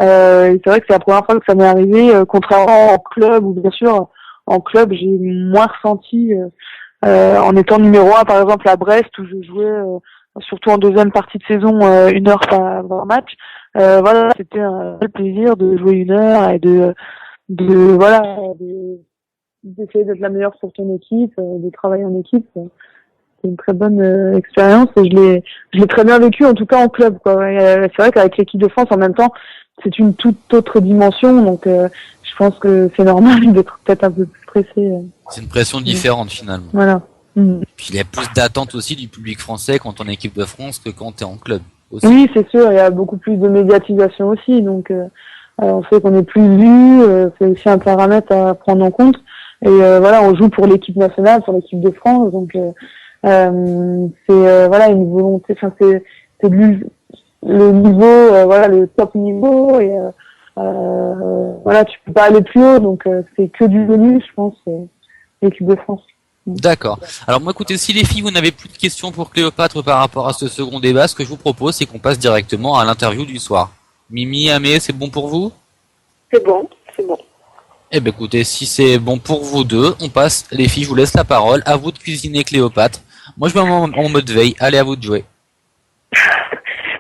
S3: Et c'est vrai que c'est la première fois que ça m'est arrivé, contrairement en club où bien sûr en club j'ai moins ressenti en étant numéro 1 par exemple à Brest où je jouais surtout en deuxième partie de saison 1 heure par match. Voilà, c'était un réel plaisir de jouer 1 heure et voilà d'essayer d'être la meilleure pour ton équipe, de travailler en équipe. C'est une très bonne expérience et je l'ai très bien vécu en tout cas en club quoi. Et, c'est vrai qu'avec l'équipe de France en même temps c'est une toute autre dimension, donc je pense que c'est normal d'être peut-être un peu plus stressé.
S2: C'est une pression différente finalement.
S3: Voilà.
S2: Puis il y a plus d'attente aussi du public français quand on est équipe de France que quand t'es en club. Aussi.
S3: Oui, c'est sûr, il y a beaucoup plus de médiatisation aussi, donc on sait qu'on est plus vu, c'est aussi un paramètre à prendre en compte. Et voilà, on joue pour l'équipe nationale, pour l'équipe de France, donc c'est voilà une volonté, enfin c'est le niveau, voilà le top niveau et voilà tu peux pas aller plus haut, donc c'est que du bonus, je pense, l'équipe de France.
S2: D'accord. Alors moi écoutez, si les filles vous n'avez plus de questions pour Cléopâtre par rapport à ce second débat, ce que je vous propose c'est qu'on passe directement à l'interview du soir. Mimi, Amé, c'est bon pour vous?
S4: C'est bon, c'est bon.
S2: Eh ben écoutez, si c'est bon pour vous deux, on passe. Les filles, je vous laisse la parole. À vous de cuisiner Cléopâtre. Moi je vais en mode veille. Allez, à vous de jouer.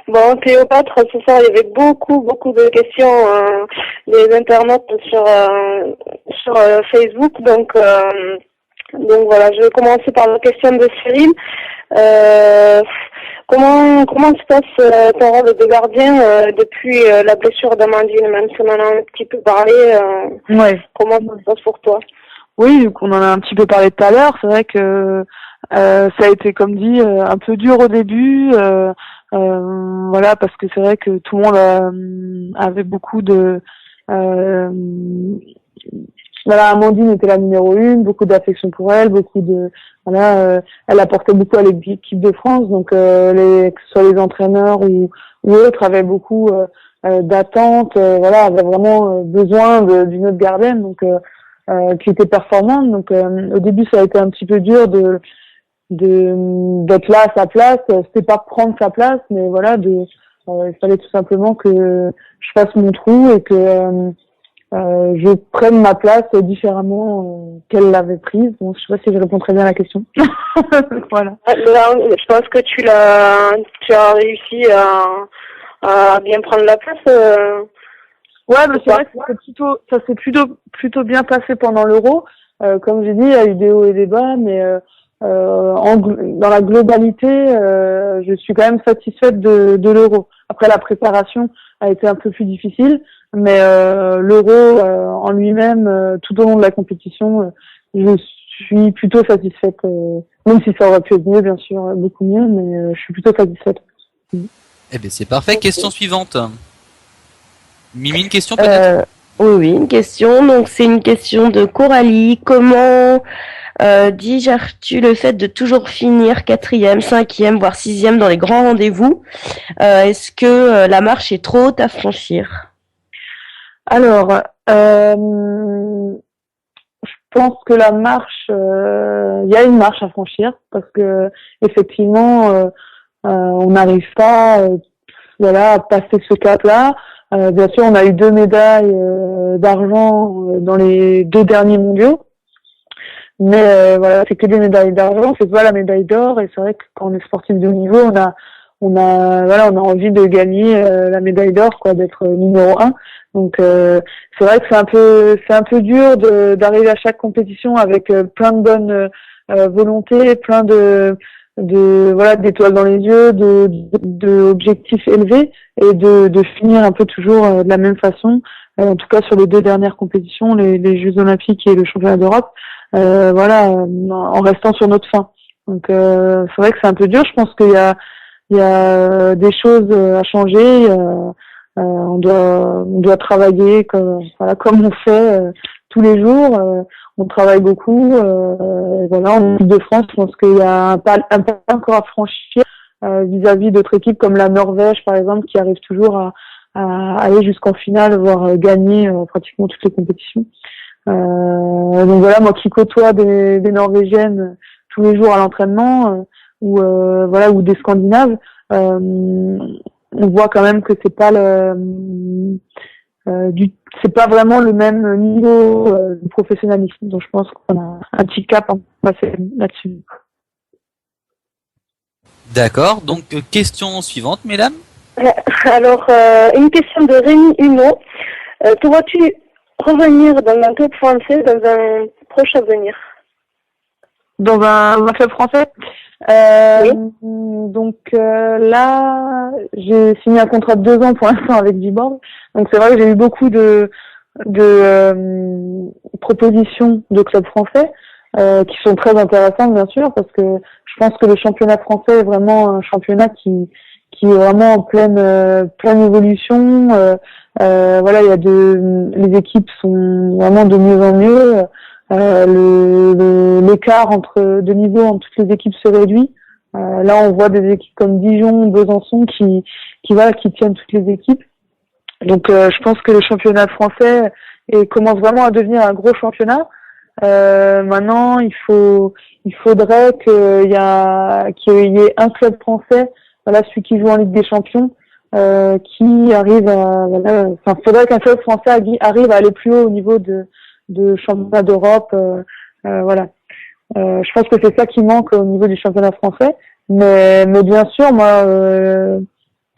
S4: Bon, Cléopâtre, ce soir, il y avait beaucoup de questions des internautes sur Facebook. Donc voilà, je vais commencer par la question de Cyril. Comment se passe ton rôle de gardien depuis la blessure d'Amandine, même si on en a un petit peu parlé.
S3: Ouais.
S4: Comment ça se passe pour toi?
S3: Oui, vu qu'on en a un petit peu parlé tout à l'heure, c'est vrai que ça a été, comme dit, un peu dur au début. Voilà, parce que c'est vrai que tout le monde avait beaucoup de voilà, Amandine était la numéro 1, beaucoup d'affection pour elle, voilà, elle apportait beaucoup à l'équipe de France, donc que ce soit les entraîneurs ou autres avaient beaucoup d'attentes, voilà, avaient vraiment besoin d'une autre gardienne, donc qui était performante. Donc au début ça a été un petit peu dur d'être là à sa place, c'était pas prendre sa place, mais voilà, il fallait tout simplement que je fasse mon trou et que je prenne ma place différemment qu'elle l'avait prise. Bon, je sais pas si je réponds très bien à la question. Voilà.
S4: Je pense que tu as réussi à bien prendre la place.
S3: Ouais, mais c'est vrai que ça s'est plutôt bien passé pendant l'Euro. Comme j'ai dit, il y a eu des hauts et des bas, mais dans la globalité, je suis quand même satisfaite de l'Euro. Après, la préparation a été un peu plus difficile, mais l'Euro en lui-même, tout au long de la compétition, je suis plutôt satisfaite. Même si ça aurait pu être mieux, bien sûr, beaucoup mieux, mais je suis plutôt satisfaite.
S2: Eh bien, c'est parfait. Question suivante. Mimi, une question peut-être?
S1: Oui, une question. Donc, c'est une question de Coralie. Comment digères-tu le fait de toujours finir 4e, 5e, voire 6e dans les grands rendez-vous? Est-ce que la marche est trop haute à franchir?
S3: Alors, je pense que la marche, il y a une marche à franchir parce que effectivement, on n'arrive pas, voilà, à passer ce cap-là. Bien sûr, on a eu 2 médailles d'argent dans les 2 derniers mondiaux. Mais voilà, c'est que des médailles d'argent, c'est pas la médaille d'or. Et c'est vrai que quand on est sportif de haut niveau, on a envie de gagner la médaille d'or, quoi, d'être numéro 1. Donc c'est vrai que c'est un peu dur d'arriver à chaque compétition avec plein de bonnes volontés, plein voilà, d'étoiles dans les yeux, de objectifs élevés et de finir un peu toujours de la même façon. En tout cas sur les 2 dernières compétitions, les Jeux Olympiques et le Championnat d'Europe. Voilà, en restant sur notre fin. Donc c'est vrai que c'est un peu dur. Je pense qu'il y a des choses à changer. On doit travailler comme on fait tous les jours. On travaille beaucoup. Voilà, en équipe de France, je pense qu'il y a un pas encore à franchir vis-à-vis d'autres équipes comme la Norvège, par exemple, qui arrive toujours à aller jusqu'en finale, voire gagner pratiquement toutes les compétitions. Donc voilà, moi qui côtoie des Norvégiennes tous les jours à l'entraînement, ou des Scandinaves, on voit quand même que c'est pas c'est pas vraiment le même niveau de professionnalisme. Donc je pense qu'on a un petit cap à passer là-dessus.
S2: D'accord, donc question suivante, mesdames.
S4: Alors, une question de Rémi Huneau. Te vois-tu revenir dans un club français dans un proche avenir?
S3: Dans un club français?
S4: Oui.
S3: Donc là, j'ai signé un contrat de 2 ans pour l'instant avec Viborg. Donc c'est vrai que j'ai eu beaucoup de propositions de clubs français qui sont très intéressantes bien sûr, parce que je pense que le championnat français est vraiment un championnat qui est vraiment en pleine évolution. Voilà, les équipes sont vraiment de mieux en mieux. L'écart de niveau entre toutes les équipes se réduit. Là, on voit des équipes comme Dijon, Besançon qui tiennent toutes les équipes. Donc, je pense que le championnat français commence vraiment à devenir un gros championnat. Maintenant, il faudrait qu'il y ait un club français, voilà, celui qui joue en Ligue des Champions, qui arrive faudrait qu'un club français arrive à aller plus haut au niveau de championnat d'Europe, voilà. Je pense que c'est ça qui manque au niveau du championnat français, mais bien sûr, moi,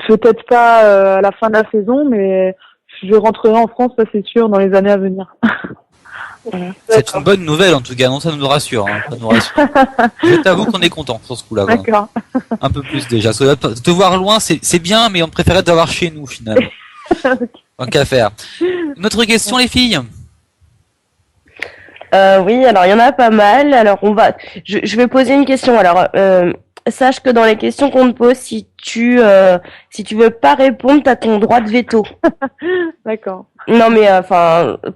S3: peut-être pas à la fin de la saison, mais je rentrerai en France, ça c'est sûr, dans les années à venir.
S2: Voilà. C'est une bonne nouvelle en tout cas, non, ça nous rassure. Ça nous rassure. Je t'avoue qu'on est content sur ce coup-là.
S3: D'accord.
S2: Un peu plus déjà. Te voir loin, c'est bien, mais on préférait te voir chez nous finalement. Tant qu'à faire. Une autre question, les filles?
S1: Oui, alors il y en a pas mal. Alors je vais poser une question. Alors sache que dans les questions qu'on te pose, si tu veux pas répondre, t'as ton droit de veto.
S3: D'accord.
S1: Non mais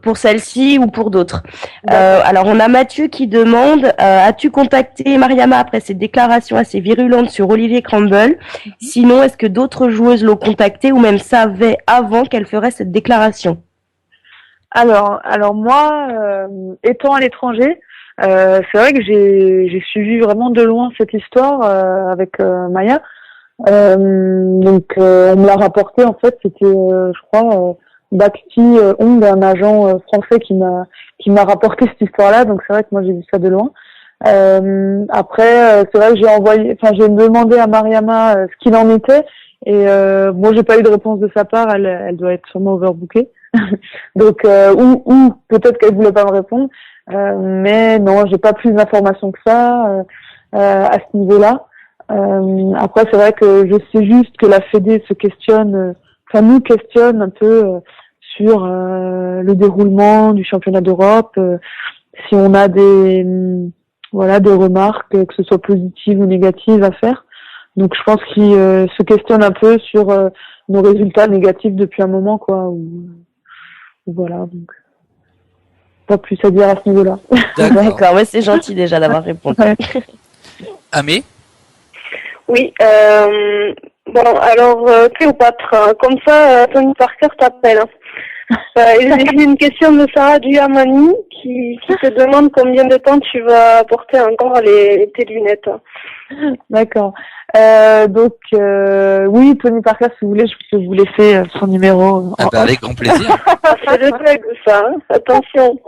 S1: pour celle-ci ou pour d'autres. Alors on a Mathieu qui demande as-tu contacté Mariama après ses déclarations assez virulentes sur Olivier Crumble? Sinon, est-ce que d'autres joueuses l'ont contacté ou même savaient avant qu'elle ferait cette déclaration?
S3: Alors moi, étant à l'étranger, c'est vrai que j'ai suivi vraiment de loin cette histoire avec Maya. Donc on me l'a rapporté, en fait, c'était je crois Bakti Ong, un agent français qui m'a rapporté cette histoire-là. Donc c'est vrai que moi j'ai vu ça de loin. Après c'est vrai que j'ai demandé à Mariama ce qu'il en était, et moi j'ai pas eu de réponse de sa part. Elle doit être sûrement overbookée. Donc ou peut-être qu'elle voulait pas me répondre, mais non, j'ai pas plus d'informations que ça à ce niveau-là. Après c'est vrai que je sais juste que la Fédé nous questionne un peu sur le déroulement du championnat d'Europe, si on a des remarques, que ce soit positives ou négatives à faire. Donc je pense qu'ils se questionnent un peu sur nos résultats négatifs depuis un moment, quoi. Voilà, donc pas plus à dire à ce niveau-là.
S1: D'accord, mais c'est gentil déjà d'avoir répondu.
S3: Ouais.
S2: Amé?
S4: Oui, bon, alors, Cléopâtre, comme ça, Tony Parker t'appelle. J'ai une question de Sarah Duhamani qui te demande combien de temps tu vas porter encore tes lunettes.
S3: D'accord. Donc, oui, Tony Parker, si vous voulez, je peux vous laisser son numéro.
S2: Avec grand plaisir.
S4: C'est le bug, ça, hein. Attention.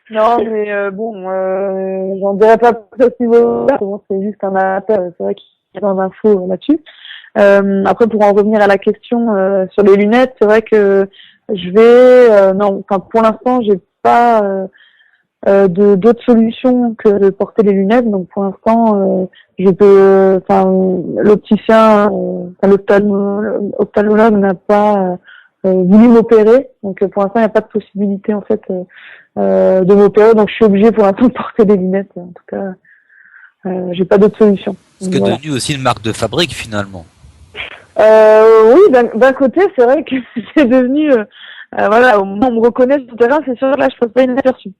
S3: Non, mais j'en dirais pas plus à ce niveau-là. Bon, c'est juste un appel. C'est vrai qu'il y a plein d'infos là-dessus. Après, pour en revenir à la question sur les lunettes, c'est vrai que je vais... pour l'instant, j'ai pas d'autres solutions que de porter les lunettes. Donc, pour l'instant, je peux... l'opticien, l'ophtalmologue n'a pas voulu m'opérer. Donc, pour l'instant, il n'y a pas de possibilité, en fait, de m'opérer. Donc, je suis obligée, pour l'instant, de porter des lunettes. En tout cas, j'ai pas d'autre solution.
S2: Ce qui est devenu aussi une marque de fabrique, finalement.
S3: Oui, d'un côté, c'est vrai que c'est devenu, voilà, au moment où on me reconnaît sur le terrain, c'est sûr, là, je passe pas inaperçu.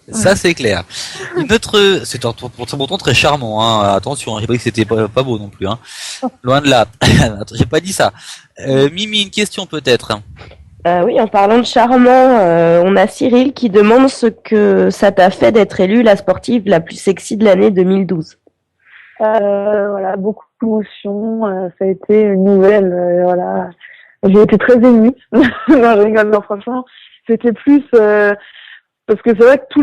S2: Ça, c'est clair. Une autre, c'est pourtant très charmant, hein. Attention, j'ai pas dit que c'était pas beau non plus, hein. Loin de là. J'ai pas dit ça. Mimi, une question peut-être.
S1: Oui, en parlant de charmant, on a Cyril qui demande ce que ça t'a fait d'être élue la sportive la plus sexy de l'année 2012.
S3: Voilà, beaucoup d'émotions, ça a été une nouvelle, voilà. J'ai été très émue. Non, je rigole, non, franchement. C'était plus, parce que c'est vrai que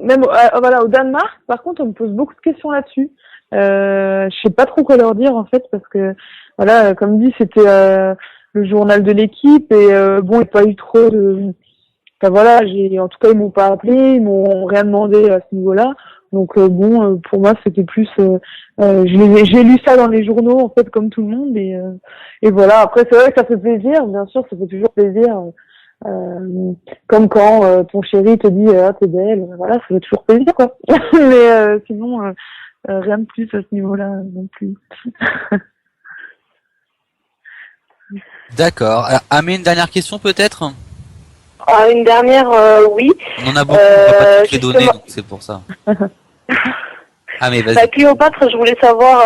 S3: même, voilà, au Danemark, par contre, on me pose beaucoup de questions là-dessus. Je sais pas trop quoi leur dire, en fait, parce que, voilà, comme dit, c'était, le journal de l'équipe et, bon, il n'y a pas eu trop de, enfin, voilà, en tout cas, ils m'ont pas appelé, ils m'ont rien demandé à ce niveau-là. Donc, bon, pour moi, c'était plus, j'ai lu ça dans les journaux, en fait, comme tout le monde et voilà. Après, c'est vrai que ça fait plaisir, bien sûr, ça fait toujours plaisir. Comme quand ton chéri te dit ah t'es belle, voilà, ça fait toujours plaisir quoi. Mais sinon rien de plus à ce niveau-là non plus.
S2: D'accord. Alors, Amé, une dernière question peut-être?
S4: Une dernière, oui.
S2: On en a beaucoup, on va pas toutes les donner, donc c'est pour ça. Amé, vas-y.
S4: Cléopâtre, je voulais savoir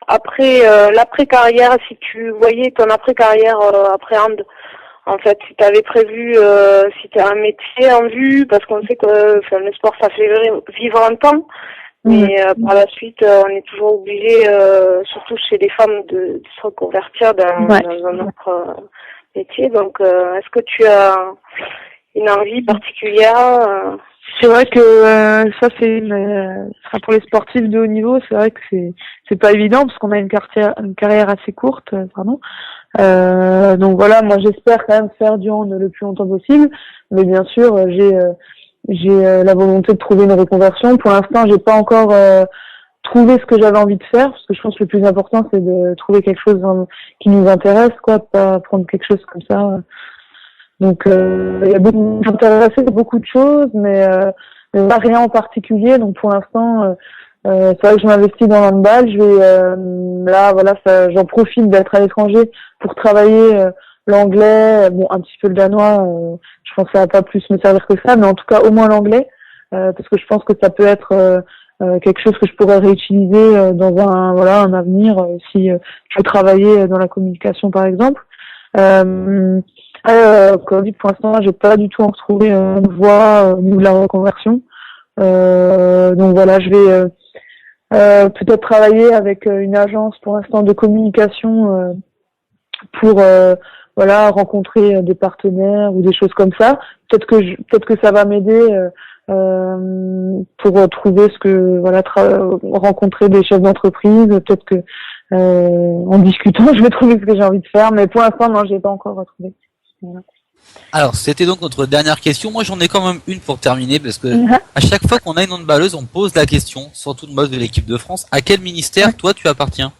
S4: après l'après-carrière, si tu voyais ton après-carrière après hand. En fait, si tu avais prévu, si tu as un métier en vue, parce qu'on sait que le sport, ça fait vivre un temps, mais par la suite, on est toujours obligé, surtout chez les femmes, de se reconvertir dans un autre métier. Donc, est-ce que tu as une envie particulière
S3: C'est vrai que ça, pour les sportifs de haut niveau, c'est vrai que c'est pas évident, parce qu'on a une carrière assez courte, pardon. Donc voilà, moi j'espère quand même faire du hand le plus longtemps possible, mais bien sûr j'ai la volonté de trouver une reconversion. Pour l'instant, j'ai pas encore trouvé ce que j'avais envie de faire, parce que je pense que le plus important c'est de trouver quelque chose qui nous intéresse, quoi, pas prendre quelque chose comme ça. Donc il y a beaucoup de choses, mais pas rien en particulier. Donc pour l'instant, c'est vrai que je m'investis dans l'handball. Je vais là, voilà, j'en profite d'être à l'étranger pour travailler l'anglais, bon, un petit peu le danois. Je pense que ça va pas plus me servir que ça, mais en tout cas au moins l'anglais, parce que je pense que ça peut être quelque chose que je pourrais réutiliser dans un avenir si je veux travailler dans la communication par exemple. Comme dit, pour l'instant, j'ai pas du tout en retrouvé une voie au niveau de la reconversion. Donc voilà, je vais peut-être travailler avec une agence pour l'instant de communication pour voilà, rencontrer des partenaires ou des choses comme ça. Peut-être que ça va m'aider pour trouver rencontrer des chefs d'entreprise. Peut-être que en discutant, je vais trouver ce que j'ai envie de faire. Mais pour l'instant, non, j'ai pas encore retrouvé. Voilà.
S2: Alors, c'était donc notre dernière question. Moi, j'en ai quand même une pour terminer, parce que à chaque fois qu'on a une handballeuse, on pose la question, surtout de boss de l'équipe de France, à quel ministère toi tu appartiens?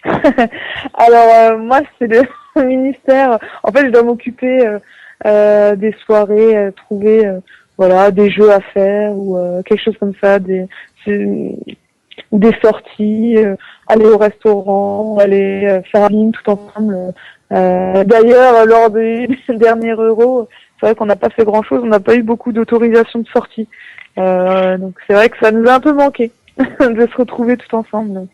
S3: Alors, moi, c'est le ministère. En fait, je dois m'occuper des soirées, trouver voilà, des jeux à faire ou quelque chose comme ça, ou des sorties, aller au restaurant, aller faire une ligne tout ensemble. D'ailleurs, lors des derniers Euros, c'est vrai qu'on n'a pas fait grand-chose, on n'a pas eu beaucoup d'autorisation de sortie. Donc c'est vrai que ça nous a un peu manqué de se retrouver tout ensemble.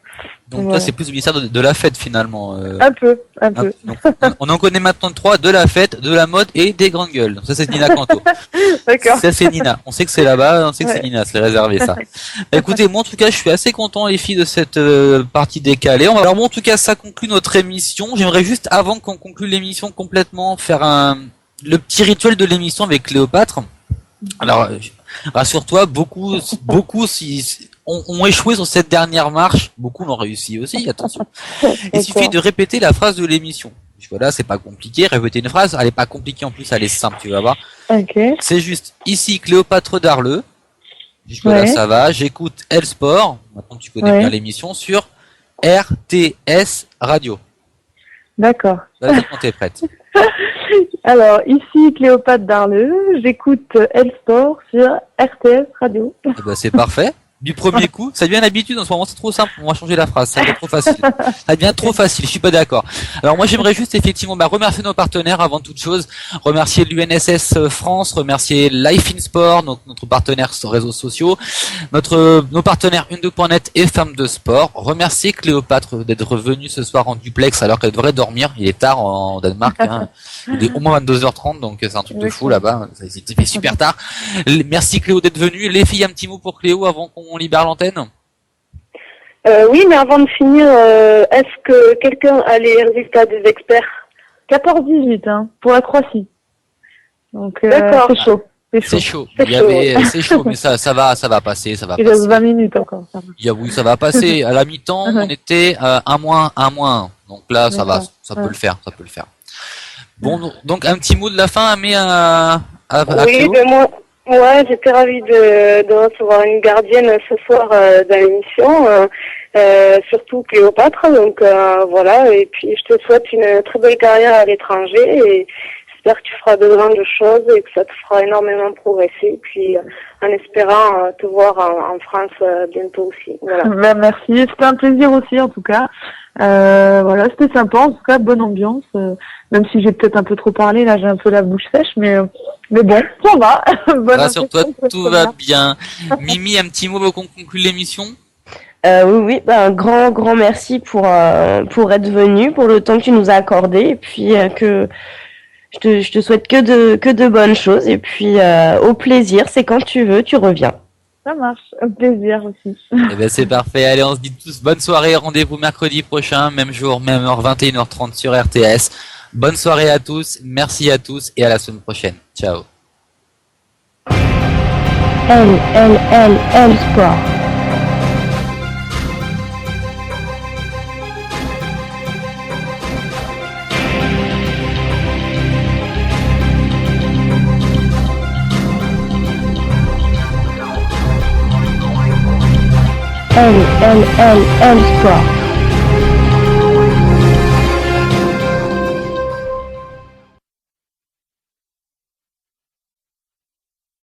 S2: Donc
S3: voilà.
S2: toi, c'est plus le ministère de la fête finalement.
S3: Un peu.
S2: Donc, on en connaît maintenant trois: de la fête, de la mode et des grandes gueules. Ça, c'est Nina Canto.
S3: D'accord.
S2: Ça, c'est Nina. On sait que c'est là-bas, on sait que c'est Nina, c'est réservé ça. Écoutez, moi en tout cas, je suis assez content les filles de cette partie décalée. Alors moi en tout cas, ça conclut notre émission. J'aimerais juste, avant qu'on conclue l'émission complètement, faire le petit rituel de l'émission avec Cléopâtre. Alors, rassure-toi, beaucoup ont échoué sur cette dernière marche. Beaucoup l'ont réussi aussi, attention. Il suffit de répéter la phrase de l'émission. Voilà, c'est pas compliqué. Répéter une phrase, elle est pas compliquée en plus, elle est simple, tu vas voir.
S3: Okay.
S2: C'est juste, ici Cléopâtre Darleux. Jusque-là, ça va. J'écoute L-Sport. Maintenant, tu connais bien l'émission sur RTS Radio. D'accord. Vas-y, quand t'es prête.
S3: Alors, ici Cléopâtre Darleux, j'écoute L-Sport sur RTS Radio.
S2: C'est parfait. du premier coup. Ça devient une habitude en ce moment, c'est trop simple. On va changer la phrase, ça devient trop facile. Ça devient trop facile, je suis pas d'accord. Alors moi j'aimerais juste effectivement remercier nos partenaires avant toute chose, remercier l'UNSS France, remercier Life in Sport, donc notre partenaire sur réseaux sociaux, nos partenaires Une2.net et Femmes de Sport, remercier Cléopâtre d'être venue ce soir en duplex alors qu'elle devrait dormir, il est tard en Danemark, hein. Il est au moins 22h30 donc c'est un truc de fou là-bas, c'est super tard. Merci Cléo d'être venue, les filles un petit mot pour Cléo avant qu'on libère l'antenne.
S4: Oui, mais avant de finir, est-ce que quelqu'un a les résultats des experts?
S3: 14-18, hein, pour la Croatie. Donc,
S4: D'accord.
S3: c'est chaud.
S2: C'est chaud.
S4: C'est
S2: C'est chaud, mais ça va passer, ça va
S3: Il
S2: passer.
S3: reste 20 minutes encore. Ça va.
S2: Oui, ça va passer. À la mi-temps, on était 1-1. Donc là, ça va, ça peut le faire. Bon, donc un petit mot de la fin, mais à
S4: Oui,
S2: Cléo.
S4: ben moi, j'étais ravie de recevoir une gardienne ce soir dans l'émission, surtout Cléopâtre. Donc voilà, et puis je te souhaite une très belle carrière à l'étranger et j'espère que tu feras de grandes choses et que ça te fera énormément progresser. Puis en espérant te voir en France bientôt aussi. Voilà.
S3: Ben, merci. C'était un plaisir aussi, en tout cas. Voilà, c'était sympa. En tout cas, bonne ambiance. Même si j'ai peut-être un peu trop parlé, là, j'ai un peu la bouche sèche, mais bon, ça va.
S2: Rassure-toi, tout va bien. Mimi, un petit mot pour conclure l'émission.
S1: Oui, un grand merci pour être venu, pour le temps que tu nous as accordé, et puis que je te souhaite que de bonnes choses, et puis au plaisir, c'est quand tu veux, tu reviens.
S3: Ça marche, un plaisir aussi.
S2: Eh ben c'est parfait. Allez, on se dit tous bonne soirée. Rendez-vous mercredi prochain, même jour, même heure, 21h30 sur RTS. Bonne soirée à tous. Merci à tous et à la semaine prochaine. Ciao.
S1: L Sport. L Sport.